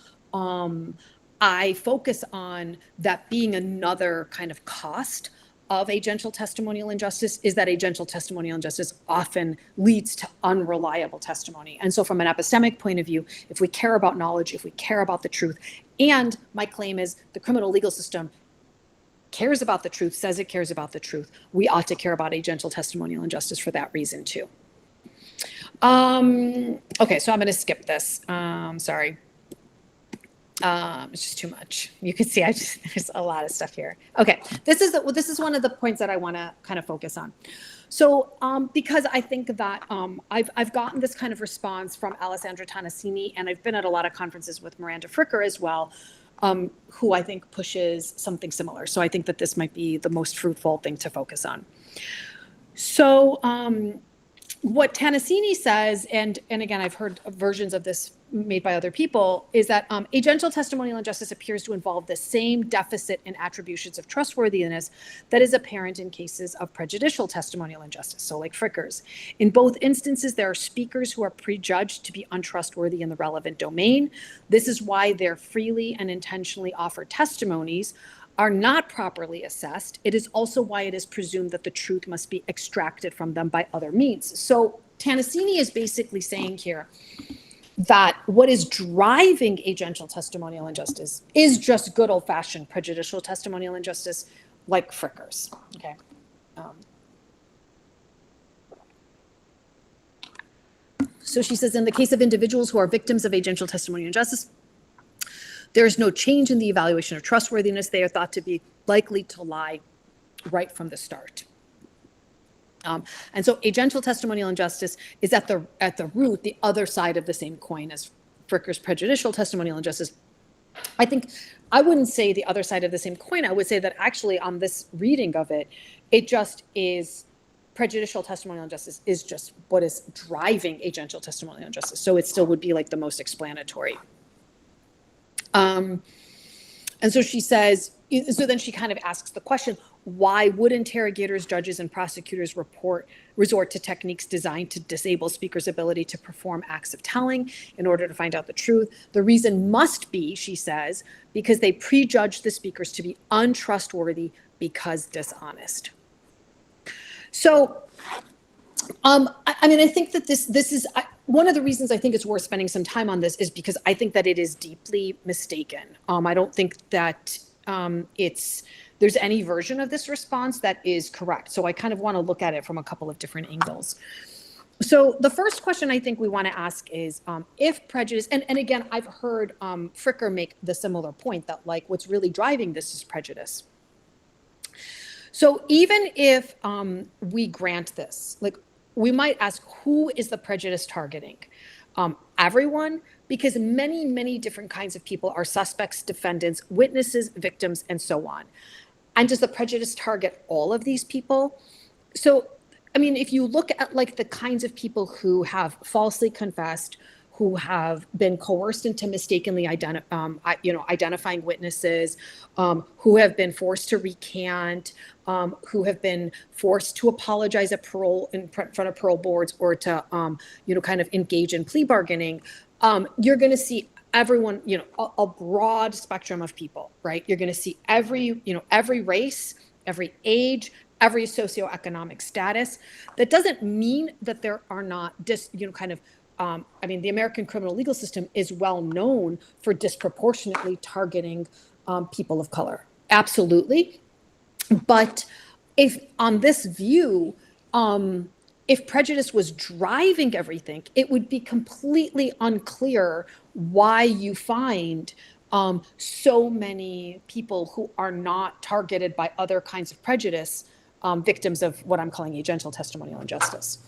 I focus on that being another kind of cost of a gentle testimonial injustice is that a gentle testimonial injustice often leads to unreliable testimony. And so from an epistemic point of view, if we care about knowledge, if we care about the truth, and my claim is the criminal legal system cares about the truth, says it cares about the truth, we ought to care about a gentle testimonial injustice for that reason too. Okay, so I'm going to skip this. Sorry. It's just too much. You can see there's a lot of stuff here. Okay, this is one of the points that I want to kind of focus on. So because I think that I've gotten this kind of response from Alessandra Tonassini, and I've been at a lot of conferences with Miranda Fricker as well, who I think pushes something similar. So I think that this might be the most fruitful thing to focus on. So what Tonassini says, and again, I've heard versions of this made by other people, is that a gentle testimonial injustice appears to involve the same deficit in attributions of trustworthiness that is apparent in cases of prejudicial testimonial injustice, so like Fricker's. In both instances, there are speakers who are prejudged to be untrustworthy in the relevant domain. This is why their freely and intentionally offered testimonies are not properly assessed. It is also why it is presumed that the truth must be extracted from them by other means. So Tonassini is basically saying here that what is driving a gentle testimonial injustice is just good old-fashioned prejudicial testimonial injustice like Fricker's, okay? So she says, in the case of individuals who are victims of a gentle testimonial injustice, there is no change in the evaluation of trustworthiness. They are thought to be likely to lie right from the start. And so a gentle testimonial injustice is at the root, the other side of the same coin as Fricker's prejudicial testimonial injustice. I think I wouldn't say the other side of the same coin. I would say that actually on this reading of it, it just is prejudicial testimonial injustice is just what is driving a gentle testimonial injustice. So it still would be like the most explanatory. And so she says, so then she kind of asks the question, why would interrogators, judges, and prosecutors resort to techniques designed to disable speakers' ability to perform acts of telling in order to find out the truth? The reason must be, she says, because they prejudge the speakers to be untrustworthy because dishonest. So, I mean, I think that this is one of the reasons I think it's worth spending some time on this is because I think that it is deeply mistaken. I don't think that there's any version of this response that is correct. So I kind of want to look at it from a couple of different angles. So the first question I think we want to ask is if prejudice, and again, I've heard Fricker make the similar point that like what's really driving this is prejudice. So even if we grant this, like we might ask, who is the prejudice targeting? Everyone, because many, many different kinds of people are suspects, defendants, witnesses, victims, and so on. And does the prejudice target all of these people? So, I mean, if you look at like the kinds of people who have falsely confessed, who have been coerced into mistakenly identifying witnesses, who have been forced to recant, who have been forced to apologize at parole in front of parole boards or to, kind of engage in plea bargaining, you're going to see, everyone, a broad spectrum of people, right? You're going to see every race, every age, every socioeconomic status. That doesn't mean that there are not the American criminal legal system is well known for disproportionately targeting people of color. Absolutely. But if on this view, if prejudice was driving everything, it would be completely unclear why you find so many people who are not targeted by other kinds of prejudice, victims of what I'm calling agential testimonial injustice.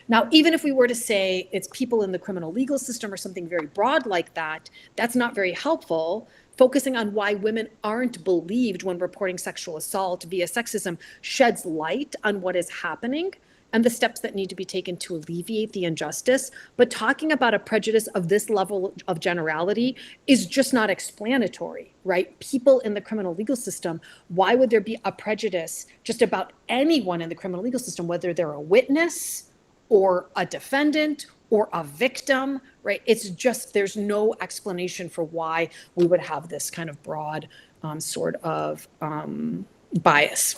Now, even if we were to say it's people in the criminal legal system or something very broad like that, that's not very helpful. Focusing on why women aren't believed when reporting sexual assault via sexism sheds light on what is happening and the steps that need to be taken to alleviate the injustice. But talking about a prejudice of this level of generality is just not explanatory, right? People in the criminal legal system, why would there be a prejudice just about anyone in the criminal legal system, whether they're a witness or a defendant or a victim, right? It's just, there's no explanation for why we would have this kind of broad sort of bias.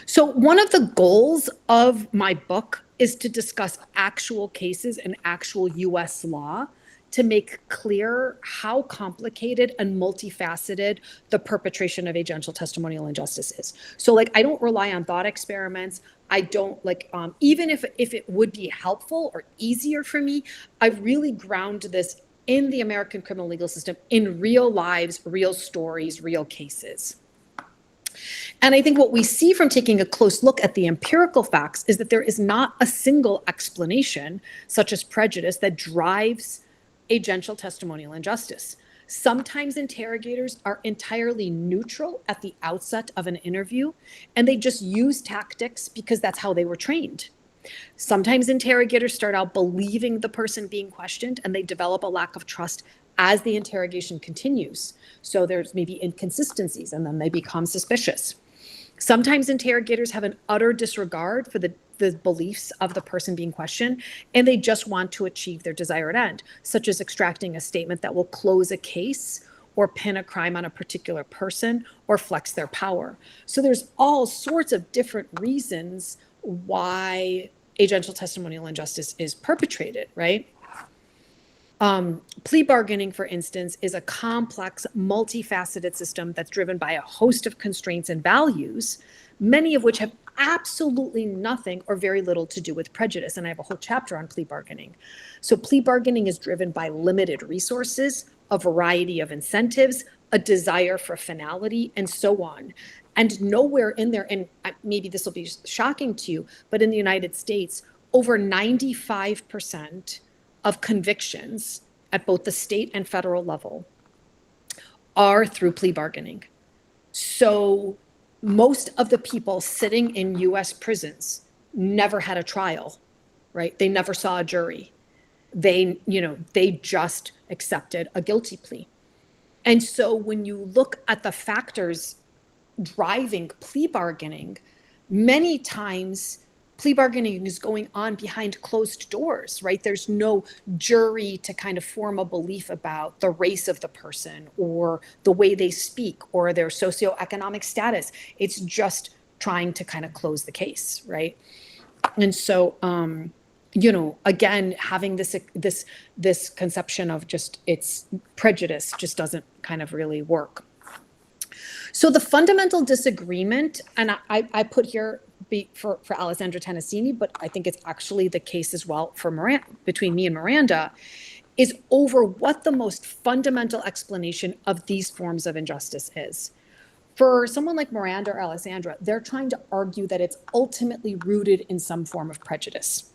So one of the goals of my book is to discuss actual cases and actual US law to make clear how complicated and multifaceted the perpetration of agential testimonial injustice is. So I don't rely on thought experiments. I don't even if it would be helpful or easier for me, I really ground this in the American criminal legal system, in real lives, real stories, real cases. And I think what we see from taking a close look at the empirical facts is that there is not a single explanation, such as prejudice, that drives agential testimonial injustice. Sometimes interrogators are entirely neutral at the outset of an interview, and they just use tactics because that's how they were trained. Sometimes interrogators start out believing the person being questioned, and they develop a lack of trust as the interrogation continues. So there's maybe inconsistencies, and then they become suspicious. Sometimes interrogators have an utter disregard for the beliefs of the person being questioned, and they just want to achieve their desired end, such as extracting a statement that will close a case or pin a crime on a particular person or flex their power. So there's all sorts of different reasons why agential testimonial injustice is perpetrated, right? Plea bargaining, for instance, is a complex, multifaceted system that's driven by a host of constraints and values, many of which have absolutely nothing or very little to do with prejudice. And I have a whole chapter on plea bargaining. So plea bargaining is driven by limited resources, a variety of incentives, a desire for finality, and so on. And nowhere in there, and maybe this will be shocking to you, but in the United States, over 95% of convictions at both the state and federal level are through plea bargaining. So most of the people sitting in US prisons never had a trial, right? They never saw a jury. They just accepted a guilty plea. And so when you look at the factors driving plea bargaining, many times plea bargaining is going on behind closed doors, right? There's no jury to kind of form a belief about the race of the person or the way they speak or their socioeconomic status. It's just trying to kind of close the case, right? And so, again, having this conception of just it's prejudice just doesn't kind of really work. So the fundamental disagreement, and I put here for Alessandra Tennessini, but I think it's actually the case as well for between me and Miranda, is over what the most fundamental explanation of these forms of injustice is. For someone like Miranda or Alessandra, they're trying to argue that it's ultimately rooted in some form of prejudice.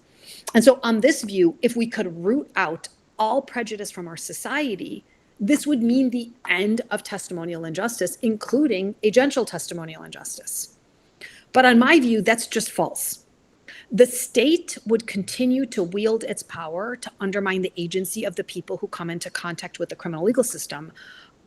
And so on this view, if we could root out all prejudice from our society, this would mean the end of testimonial injustice, including agential testimonial injustice. But on my view, that's just false. The state would continue to wield its power to undermine the agency of the people who come into contact with the criminal legal system,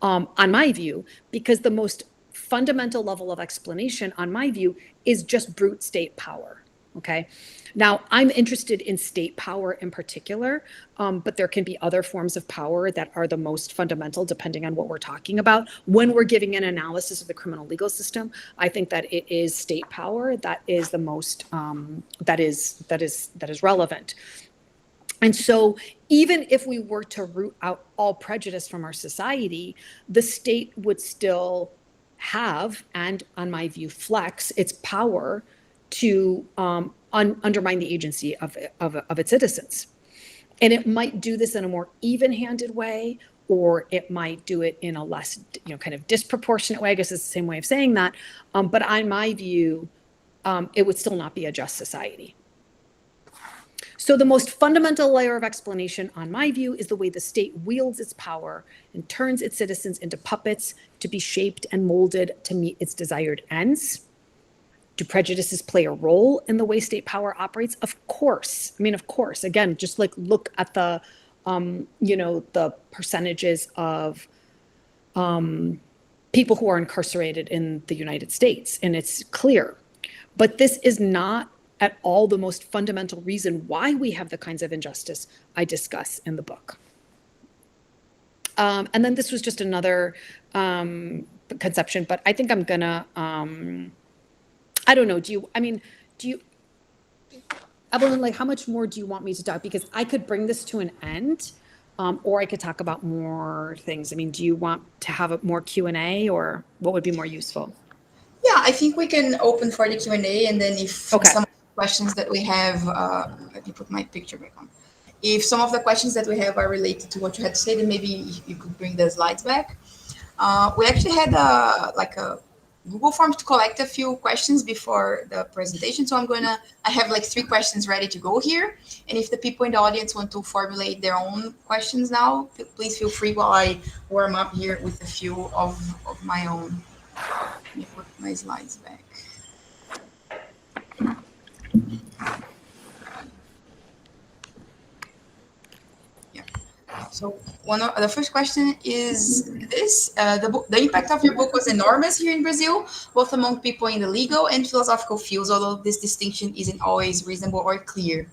on my view, because the most fundamental level of explanation, on my view, is just brute state power. Okay. Now, I'm interested in state power in particular, but there can be other forms of power that are the most fundamental, depending on what we're talking about. When we're giving an analysis of the criminal legal system, I think that it is state power that is the most that is relevant. And so, even if we were to root out all prejudice from our society, the state would still have, and on my view, flex its power to undermine the agency of its citizens. And it might do this in a more even-handed way, or it might do it in a less, kind of disproportionate way. I guess it's the same way of saying that. But on my view, it would still not be a just society. So the most fundamental layer of explanation, on my view, is the way the state wields its power and turns its citizens into puppets to be shaped and molded to meet its desired ends. Do prejudices play a role in the way state power operates? Of course. I mean, of course. Again, just like look at the, the percentages of people who are incarcerated in the United States, and it's clear. But this is not at all the most fundamental reason why we have the kinds of injustice I discuss in the book. And then this was just another conception, but I think I'm gonna, I don't know, Evelyn, like how much more do you want me to talk? Because I could bring this to an end, or I could talk about more things. I mean, do you want to have a more Q&A, or what would be more useful? Yeah, I think we can open for the Q&A, and then if some questions that we have, let me put my picture back on. If some of the questions that we have are related to what you had to say, then maybe you could bring the slides back. We actually had a Google Forms to collect a few questions before the presentation. So I have like 3 questions ready to go here. And if the people in the audience want to formulate their own questions now, please feel free while I warm up here with a few of my own. Let me put my slides back. Yeah. So the first question is this: the impact of your book was enormous here in Brazil, both among people in the legal and philosophical fields, although this distinction isn't always reasonable or clear.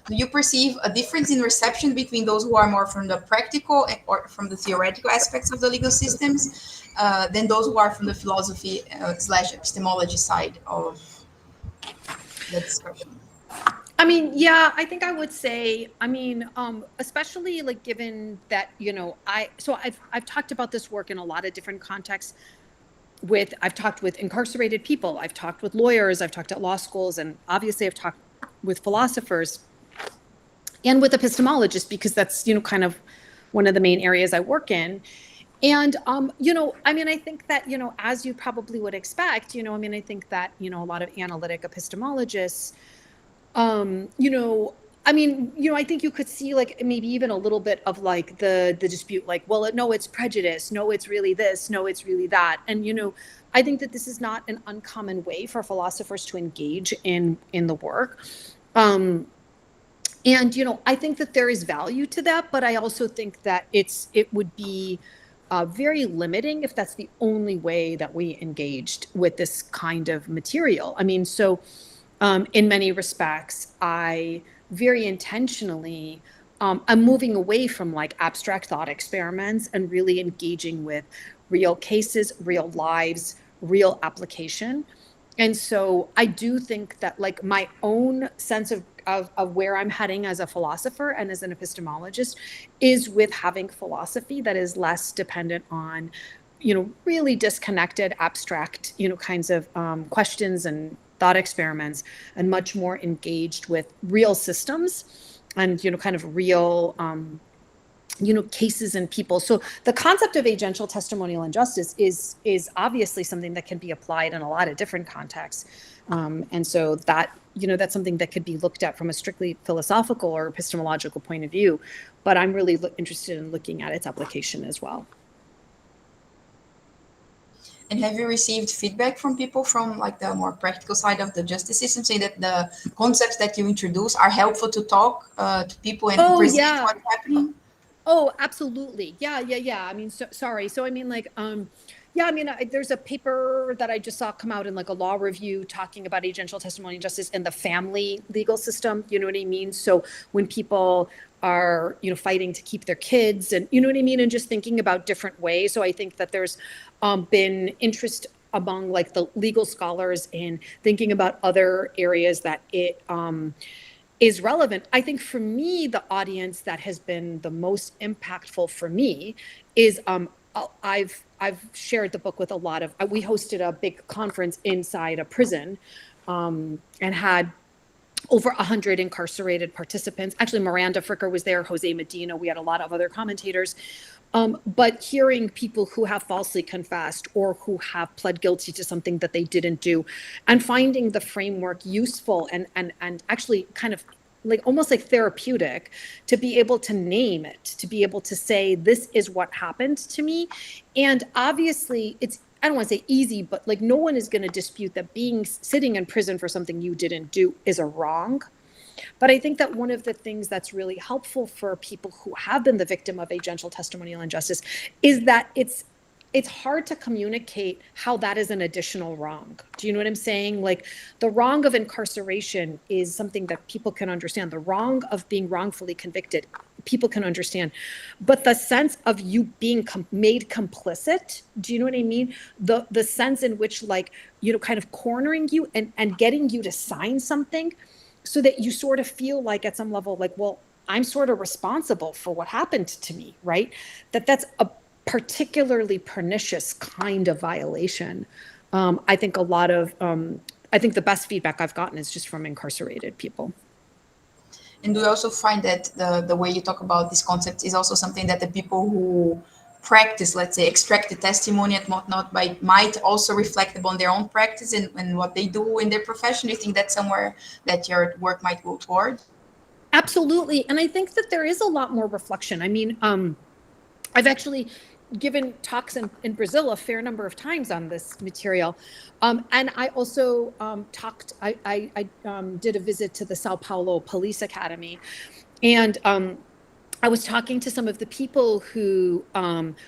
Do you perceive a difference in reception between those who are more from the practical or from the theoretical aspects of the legal systems than those who are from the philosophy / epistemology side of the discussion? I mean, yeah, I think I would say, especially like given that, I've talked about this work in a lot of different contexts. I've talked with incarcerated people, I've talked with lawyers, I've talked at law schools, and obviously I've talked with philosophers and with epistemologists, because that's, kind of one of the main areas I work in. And, I think that, as you probably would expect, I think that, a lot of analytic epistemologists, I think you could see like maybe even a little bit of like the dispute, like, well, no, it's prejudice. No, it's really this. No, it's really that. And, I think that this is not an uncommon way for philosophers to engage in the work. And, I think that there is value to that, but I also think that it would be very limiting if that's the only way that we engaged with this kind of material. I mean, so in many respects, I very intentionally, I'm moving away from like abstract thought experiments and really engaging with real cases, real lives, real application. And so I do think that like my own sense of where I'm heading as a philosopher and as an epistemologist is with having philosophy that is less dependent on, really disconnected, abstract, kinds of questions and thought experiments, and much more engaged with real systems and, kind of real, cases and people. So the concept of agential testimonial injustice is obviously something that can be applied in a lot of different contexts. And so that, that's something that could be looked at from a strictly philosophical or epistemological point of view. But I'm really interested in looking at its application as well. And have you received feedback from people from like the more practical side of the justice system, saying that the concepts that you introduce are helpful to talk to people and present what's happening? Oh, absolutely. Yeah. I mean, sorry. So I mean, like, Yeah, I mean, there's a paper that I just saw come out in like a law review talking about agential testimony and justice in the family legal system. You know what I mean? So when people are, fighting to keep their kids and, you know what I mean? And just thinking about different ways. So I think that there's been interest among like the legal scholars in thinking about other areas that it is relevant. I think for me, the audience that has been the most impactful for me is I've shared the book with a lot of, we hosted a big conference inside a prison and had over 100 incarcerated participants. Actually, Miranda Fricker was there, Jose Medina. We had a lot of other commentators. But hearing people who have falsely confessed or who have pled guilty to something that they didn't do and finding the framework useful and actually kind of like almost like therapeutic to be able to name it, to be able to say, this is what happened to me. And obviously it's, I don't want to say easy, but like no one is going to dispute that sitting in prison for something you didn't do is a wrong. But I think that one of the things that's really helpful for people who have been the victim of agential testimonial injustice is that it's hard to communicate how that is an additional wrong. Do you know what I'm saying? Like the wrong of incarceration is something that people can understand. The wrong of being wrongfully convicted, people can understand. But the sense of you being made complicit, do you know what I mean? The sense in which like, kind of cornering you and getting you to sign something so that you sort of feel like at some level, like, well, I'm sort of responsible for what happened to me, right? That's a particularly pernicious kind of violation. I think I think the best feedback I've gotten is just from incarcerated people. And we also find that the way you talk about this concept is also something that the people who practice, let's say, extracted testimony and whatnot, might also reflect upon their own practice and what they do in their profession. Do you think that's somewhere that your work might go toward? Absolutely. And I think that there is a lot more reflection. I mean, I've actually given talks in Brazil a fair number of times on this material. And I also I did a visit to the Sao Paulo Police Academy. And I was talking to some of the people who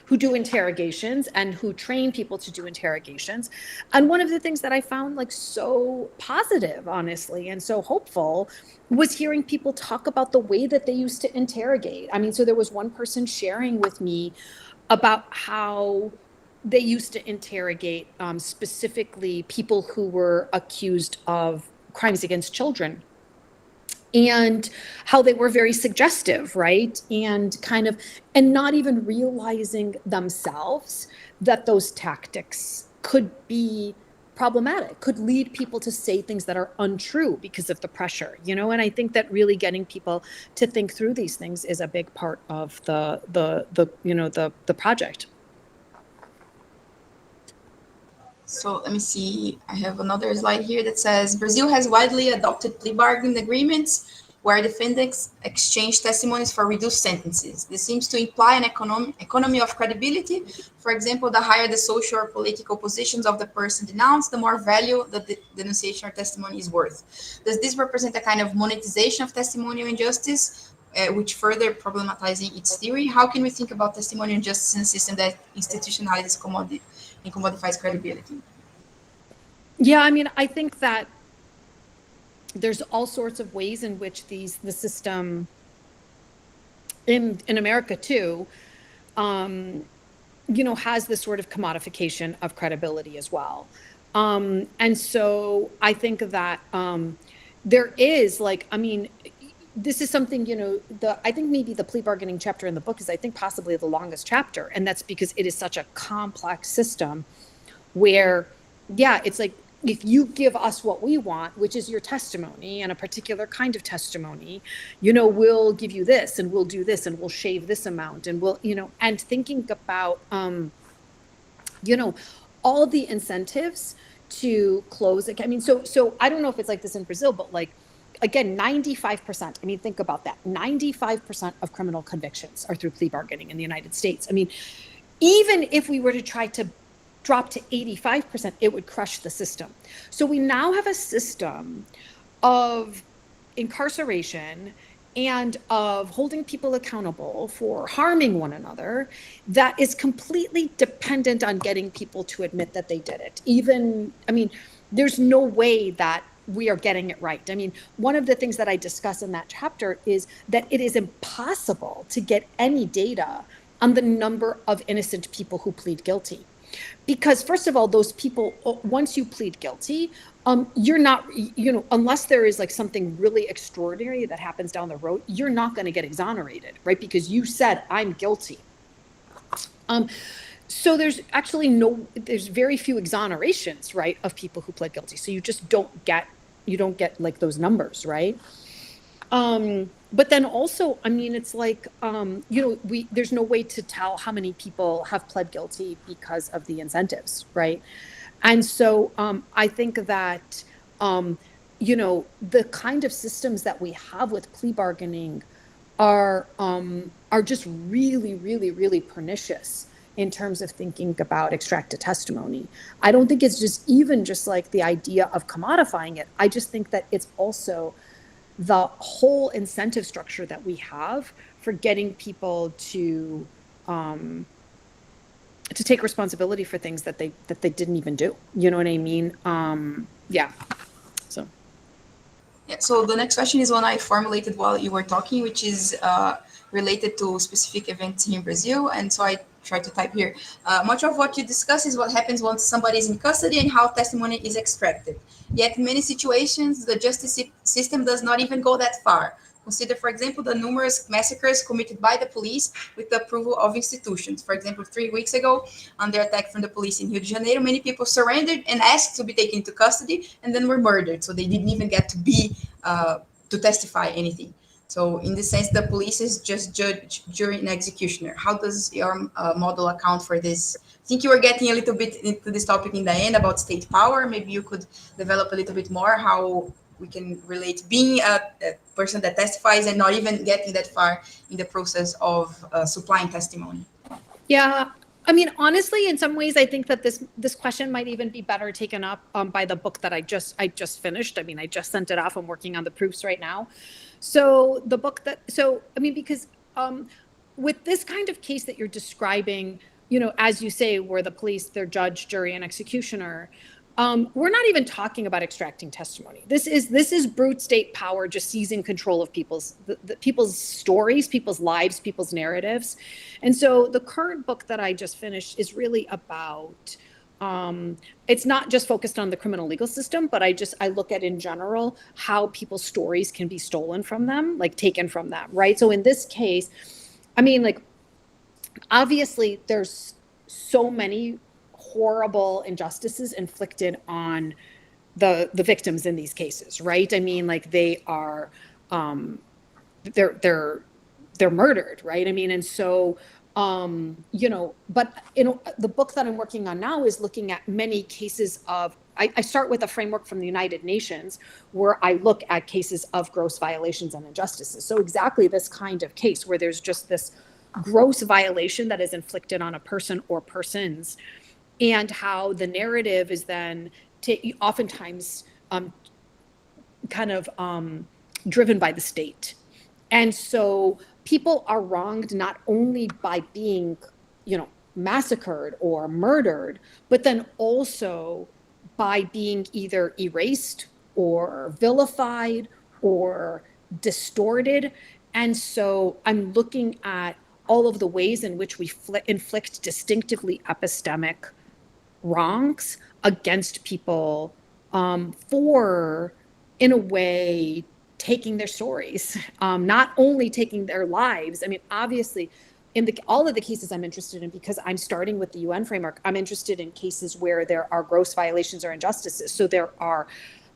do interrogations and who train people to do interrogations. And one of the things that I found like so positive, honestly, and so hopeful was hearing people talk about the way that they used to interrogate. I mean, so there was one person sharing with me about how they used to interrogate specifically people who were accused of crimes against children, and how they were very suggestive, right? And not even realizing themselves that those tactics could be problematic, could lead people to say things that are untrue because of the pressure, and I think that really getting people to think through these things is a big part of the project. So let me see. I have another slide here that says Brazil has widely adopted plea bargain agreements where defendants exchange testimonies for reduced sentences. This seems to imply an economy of credibility. For example, the higher the social or political positions of the person denounced, the more value the denunciation or testimony is worth. Does this represent a kind of monetization of testimonial injustice, which further problematizing its theory? How can we think about testimonial injustice in a system that institutionalizes and commodifies credibility? Yeah, I mean, I think that there's all sorts of ways in which the system in America too, has this sort of commodification of credibility as well. And so I think that there is this is something, I think maybe the plea bargaining chapter in the book is, I think, possibly the longest chapter. And that's because it is such a complex system where, it's like, if you give us what we want, which is your testimony and a particular kind of testimony, we'll give you this and we'll do this and we'll shave this amount and we'll, and thinking about, all the incentives to close it. I mean, so I don't know if it's like this in Brazil, but like, again, 95%, I mean, think about that. 95% of criminal convictions are through plea bargaining in the United States. I mean, even if we were to try to drop to 85%, it would crush the system. So we now have a system of incarceration and of holding people accountable for harming one another that is completely dependent on getting people to admit that they did it. Even, I mean, there's no way that we are getting it right. I mean, one of the things that I discuss in that chapter is that it is impossible to get any data on the number of innocent people who plead guilty. Because first of all, those people, once you plead guilty, you're not, you know, unless there is like something really extraordinary that happens down the road, you're not going to get exonerated, right? Because you said, I'm guilty. So there's actually there's very few exonerations, right, of people who pled guilty. So you just don't get like those numbers, right? But then also, I mean, it's like, you know, there's no way to tell how many people have pled guilty because of the incentives, right? And so I think that, you know, the kind of systems that we have with plea bargaining are just really, really, really pernicious in terms of thinking about extracted testimony. I don't think it's just like the idea of commodifying it. I just think that it's also the whole incentive structure that we have for getting people to take responsibility for things that they didn't even do. You know what I mean? Yeah. So. Yeah. So the next question is one I formulated while you were talking, which is related to specific events here in Brazil. And so I tried to type here. Much of what you discuss is what happens once somebody is in custody and how testimony is extracted. Yet in many situations, the justice system does not even go that far. Consider, for example, the numerous massacres committed by the police with the approval of institutions. For example, 3 weeks ago, on the attack from the police in Rio de Janeiro, many people surrendered and asked to be taken into custody and then were murdered. So they didn't even get to be to testify anything. So in this sense, the police is just judge, jury, and executioner. How does your model account for this? I think you were getting a little bit into this topic in the end about state power. Maybe you could develop a little bit more how we can relate being a person that testifies and not even getting that far in the process of supplying testimony. Yeah. I mean, honestly, in some ways, I think that this question might even be better taken up by the book that I just finished. I mean, I just sent it off. I'm working on the proofs right now. So the book I mean, because with this kind of case that you're describing, you know, as you say, where the police, they're judge, jury, and executioner, we're not even talking about extracting testimony. This is brute state power just seizing control of people's stories, people's lives, people's narratives. And so the current book that I just finished is really about, it's not just focused on the criminal legal system, but I look at in general how people's stories can be stolen from them, like taken from them, right? So in this case, I mean, like, obviously there's so many horrible injustices inflicted on the victims in these cases, right? I mean, like, they are they're murdered, right? I mean, and so you know, but you know, the book that I'm working on now is looking at many cases of, I start with a framework from the United Nations where I look at cases of gross violations and injustices. So exactly this kind of case where there's just this gross violation that is inflicted on a person or persons, and how the narrative is then oftentimes kind of driven by the state. And so people are wronged not only by being, you know, massacred or murdered, but then also by being either erased or vilified or distorted. And so I'm looking at all of the ways in which we inflict distinctively epistemic wrongs against people for, in a way, taking their stories, not only taking their lives. I mean, obviously, in all of the cases I'm interested in, because I'm starting with the UN framework, I'm interested in cases where there are gross violations or injustices. So there are,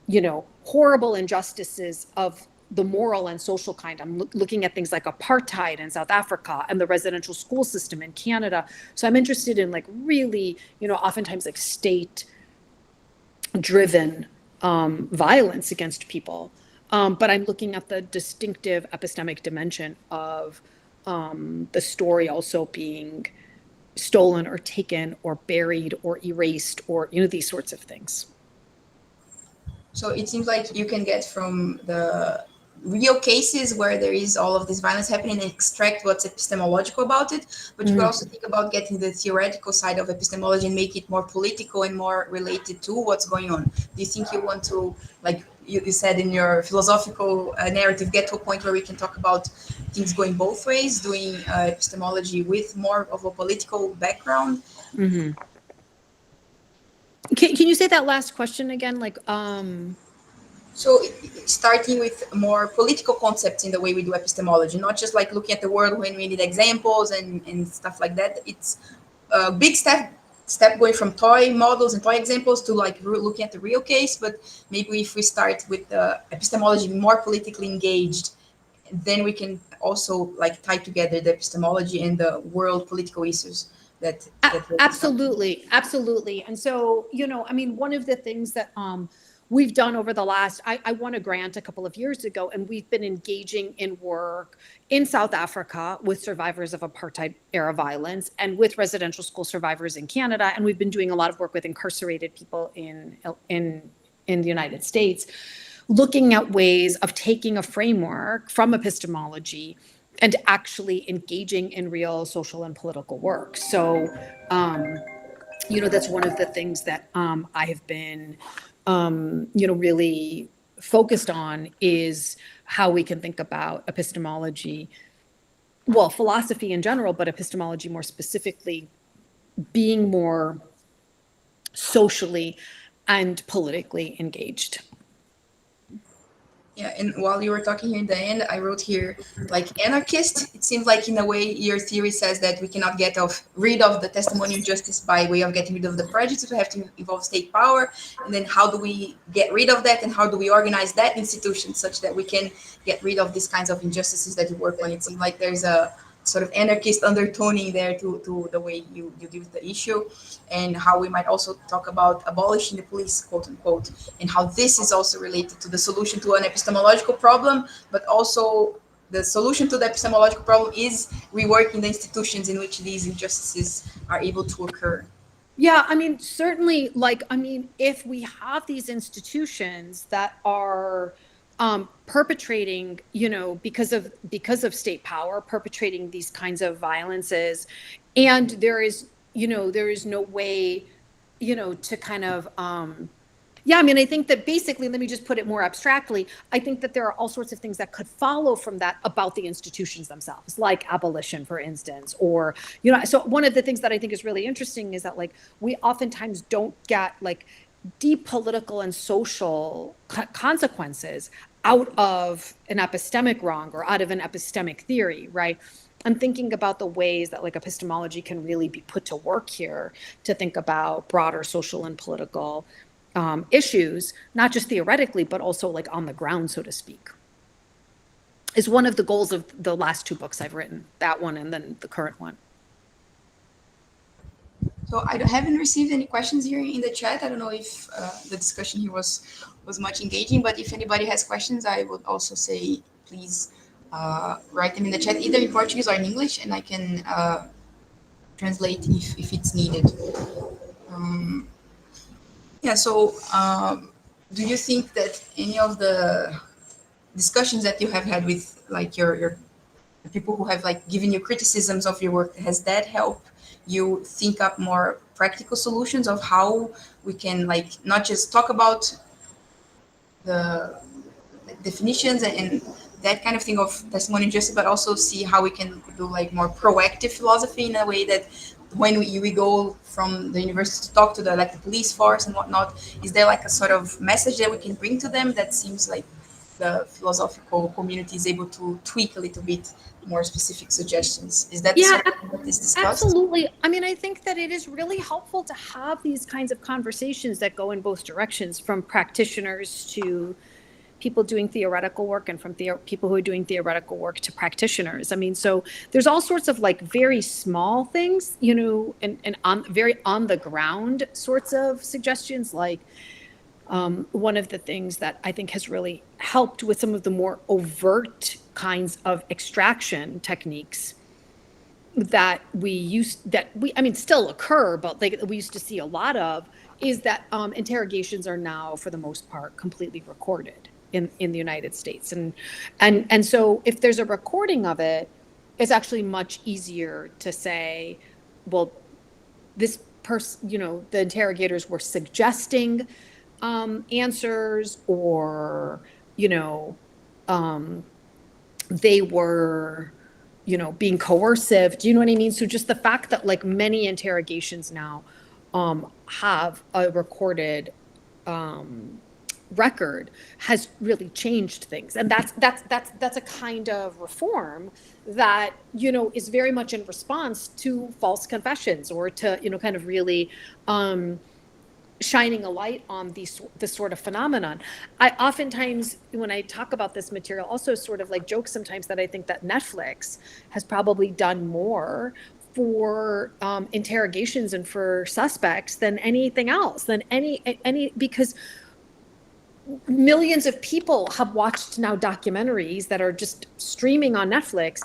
you know, horrible injustices of the moral and social kind. I'm looking at things like apartheid in South Africa and the residential school system in Canada. So I'm interested in, like, really, you know, oftentimes like state-driven violence against people. But I'm looking at the distinctive epistemic dimension of the story also being stolen or taken or buried or erased, or, you know, these sorts of things. So it seems like you can get from the real cases where there is all of this violence happening and extract what's epistemological about it. But you could also think about getting the theoretical side of epistemology and make it more political and more related to what's going on. Do you think you want to, like you said in your philosophical narrative, get to a point where we can talk about things going both ways, doing epistemology with more of a political background? Mm-hmm. Can you say that last question again? Like, So starting with more political concepts in the way we do epistemology, not just like looking at the world when we need examples and stuff like that. It's a big step going from toy models and toy examples to like looking at the real case. But maybe if we start with the epistemology more politically engaged, then we can also like tie together the epistemology and the world political issues. That absolutely. And so, I mean, one of the things that we've done over the last, I won a grant a couple of years ago, and we've been engaging in work in South Africa with survivors of apartheid era violence and with residential school survivors in Canada. And we've been doing a lot of work with incarcerated people in the United States, looking at ways of taking a framework from epistemology and actually engaging in real social and political work. So, that's one of the things that I have been, really focused on is how we can think about epistemology, well, philosophy in general, but epistemology more specifically, being more socially and politically engaged. Yeah, and while you were talking here in the end, I wrote here like anarchist. It seems like in a way your theory says that we cannot get rid of the testimonial justice by way of getting rid of the prejudice. We have to involve state power. And then how do we get rid of that, and how do we organize that institution such that we can get rid of these kinds of injustices that you work on? It seems like there's a sort of anarchist undertoning there to the way you deal with the issue, and how we might also talk about abolishing the police, quote unquote, and how this is also related to the solution to an epistemological problem, but also the solution to the epistemological problem is reworking the institutions in which these injustices are able to occur. Yeah, I mean, certainly, if we have these institutions that are perpetrating, because of state power, perpetrating these kinds of violences, and there is no way, to kind of, I think that basically, let me just put it more abstractly, I think that there are all sorts of things that could follow from that about the institutions themselves, like abolition, for instance, or, so one of the things that I think is really interesting is that, we oftentimes don't get, deep political and social consequences out of an epistemic wrong or out of an epistemic theory, right? I'm thinking about the ways that epistemology can really be put to work here to think about broader social and political issues, not just theoretically, but also on the ground, so to speak, is one of the goals of the last two books I've written, that one and then the current one. So I haven't received any questions here in the chat. I don't know if the discussion here was much engaging, but if anybody has questions, I would also say, please write them in the chat, either in Portuguese or in English, and I can translate if it's needed. So do you think that any of the discussions that you have had with your people who have given you criticisms of your work, has that helped you think up more practical solutions of how we can not just talk about the definitions and that kind of thing of testimonial justice, but also see how we can do more proactive philosophy in a way that when we go from the university to talk to the police force and whatnot, is there a sort of message that we can bring to them that seems like the philosophical community is able to tweak a little bit more specific suggestions? Is that something that is discussed? Absolutely. I mean, I think that it is really helpful to have these kinds of conversations that go in both directions, from practitioners to people doing theoretical work, and from people who are doing theoretical work to practitioners. I mean, so there's all sorts of very small things, and very on the ground sorts of suggestions, one of the things that I think has really helped with some of the more overt kinds of extraction techniques that still occur, but we used to see a lot of, is that interrogations are now, for the most part, completely recorded in the United States. And so if there's a recording of it, it's actually much easier to say, well, this person, the interrogators were suggesting answers, or, they were, being coercive. Do you know what I mean? So just the fact that like many interrogations now have a recorded record has really changed things. And that's a kind of reform that, is very much in response to false confessions, or to, kind of really shining a light on this sort of phenomenon. I oftentimes, when I talk about this material, also sort of like joke sometimes that I think that Netflix has probably done more for interrogations and for suspects than anything else, than any because millions of people have watched now documentaries that are just streaming on Netflix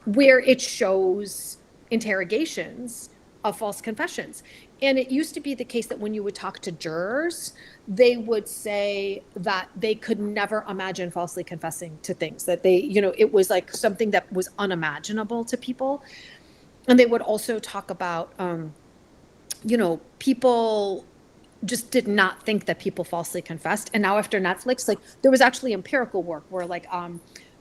where it shows interrogations of false confessions. And it used to be the case that when you would talk to jurors, they would say that they could never imagine falsely confessing to things, that they, it was like something that was unimaginable to people. And they would also talk about, people just did not think that people falsely confessed. And now after Netflix, like there was actually empirical work where like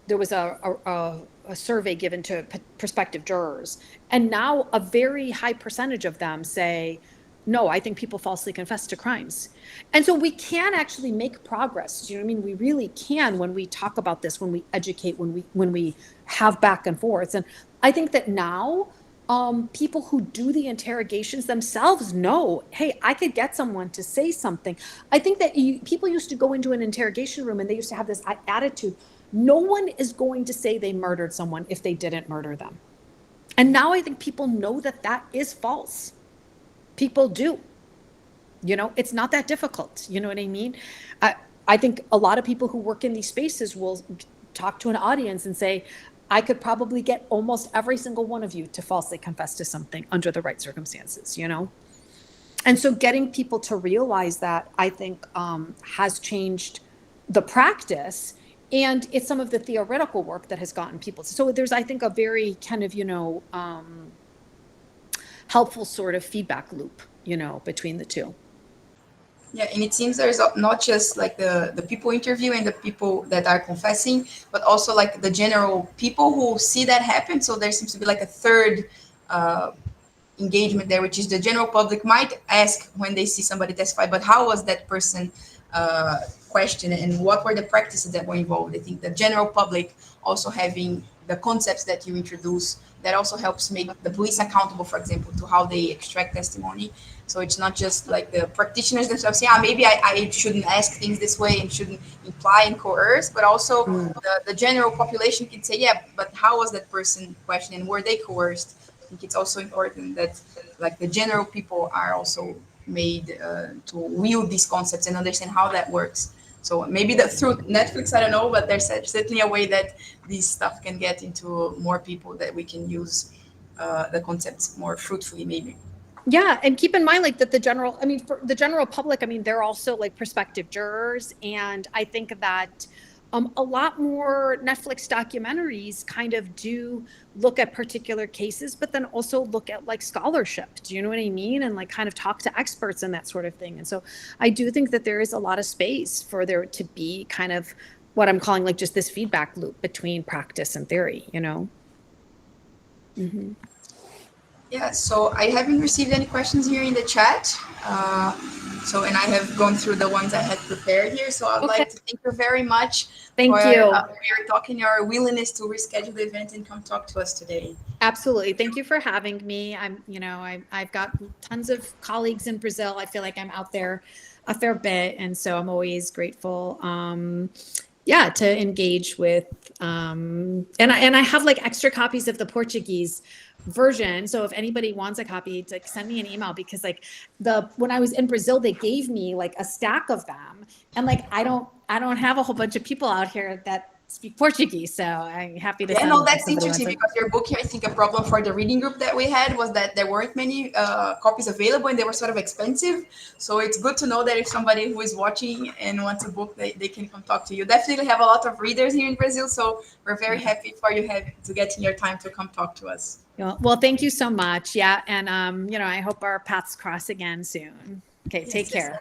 there was a survey given to prospective jurors. And now a very high percentage of them say, no, I think people falsely confess to crimes. And so we can actually make progress. Do you know what I mean? We really can when we talk about this, when we educate, when we have back and forths. And I think that now people who do the interrogations themselves know, hey, I could get someone to say something. I think that people used to go into an interrogation room and they used to have this attitude, no one is going to say they murdered someone if they didn't murder them. And now I think people know that that is false. People do. It's not that difficult. You know what I mean? I think a lot of people who work in these spaces will talk to an audience and say, I could probably get almost every single one of you to falsely confess to something under the right circumstances, And so getting people to realize that, I think, has changed the practice. And it's some of the theoretical work that has gotten people. So there's, I think, a very kind of, helpful sort of feedback loop, between the two. Yeah, and it seems there's not just like the people interviewing, the people that are confessing, but also like the general people who see that happen. So there seems to be like a third engagement there, which is the general public might ask when they see somebody testify, but how was that person questioned and what were the practices that were involved? I think the general public also having the concepts that you introduce, that also helps make the police accountable, for example, to how they extract testimony. So it's not just like the practitioners themselves saying, maybe I shouldn't ask things this way and shouldn't imply and coerce, but also the general population can say, yeah, but how was that person questioned and were they coerced? I think it's also important that like the general people are also made to wield these concepts and understand how that works. So maybe through Netflix, I don't know, but there's certainly a way that this stuff can get into more people, that we can use the concepts more fruitfully, maybe. Yeah, and keep in mind, like that for the general public, they're also like prospective jurors, and I think that a lot more Netflix documentaries kind of do look at particular cases, but then also look at like scholarship. Do you know what I mean? And like kind of talk to experts and that sort of thing. And so I do think that there is a lot of space for there to be kind of what I'm calling like just this feedback loop between practice and theory, Mm-hmm. Yeah, so I haven't received any questions here in the chat. And I have gone through the ones I had prepared here. So I'd like to thank you very much for your talk and your willingness to reschedule the event and come talk to us today. Absolutely. Thank you for having me. I've got tons of colleagues in Brazil. I feel like I'm out there a fair bit. And so I'm always grateful. To engage with, and I have like extra copies of the Portuguese version. So if anybody wants a copy, to send me an email, because like when I was in Brazil, they gave me like a stack of them, and like I don't have a whole bunch of people out here that speak Portuguese, so I'm happy to. Yeah, send no, that's somebody interesting wants because your book here, I think a problem for the reading group that we had was that there weren't many copies available and they were sort of expensive. So it's good to know that if somebody who is watching and wants a book, they can come talk to you. Definitely have a lot of readers here in Brazil, so we're very happy for you to get in your time to come talk to us. Well, thank you so much. Yeah, and I hope our paths cross again soon. Okay, take care.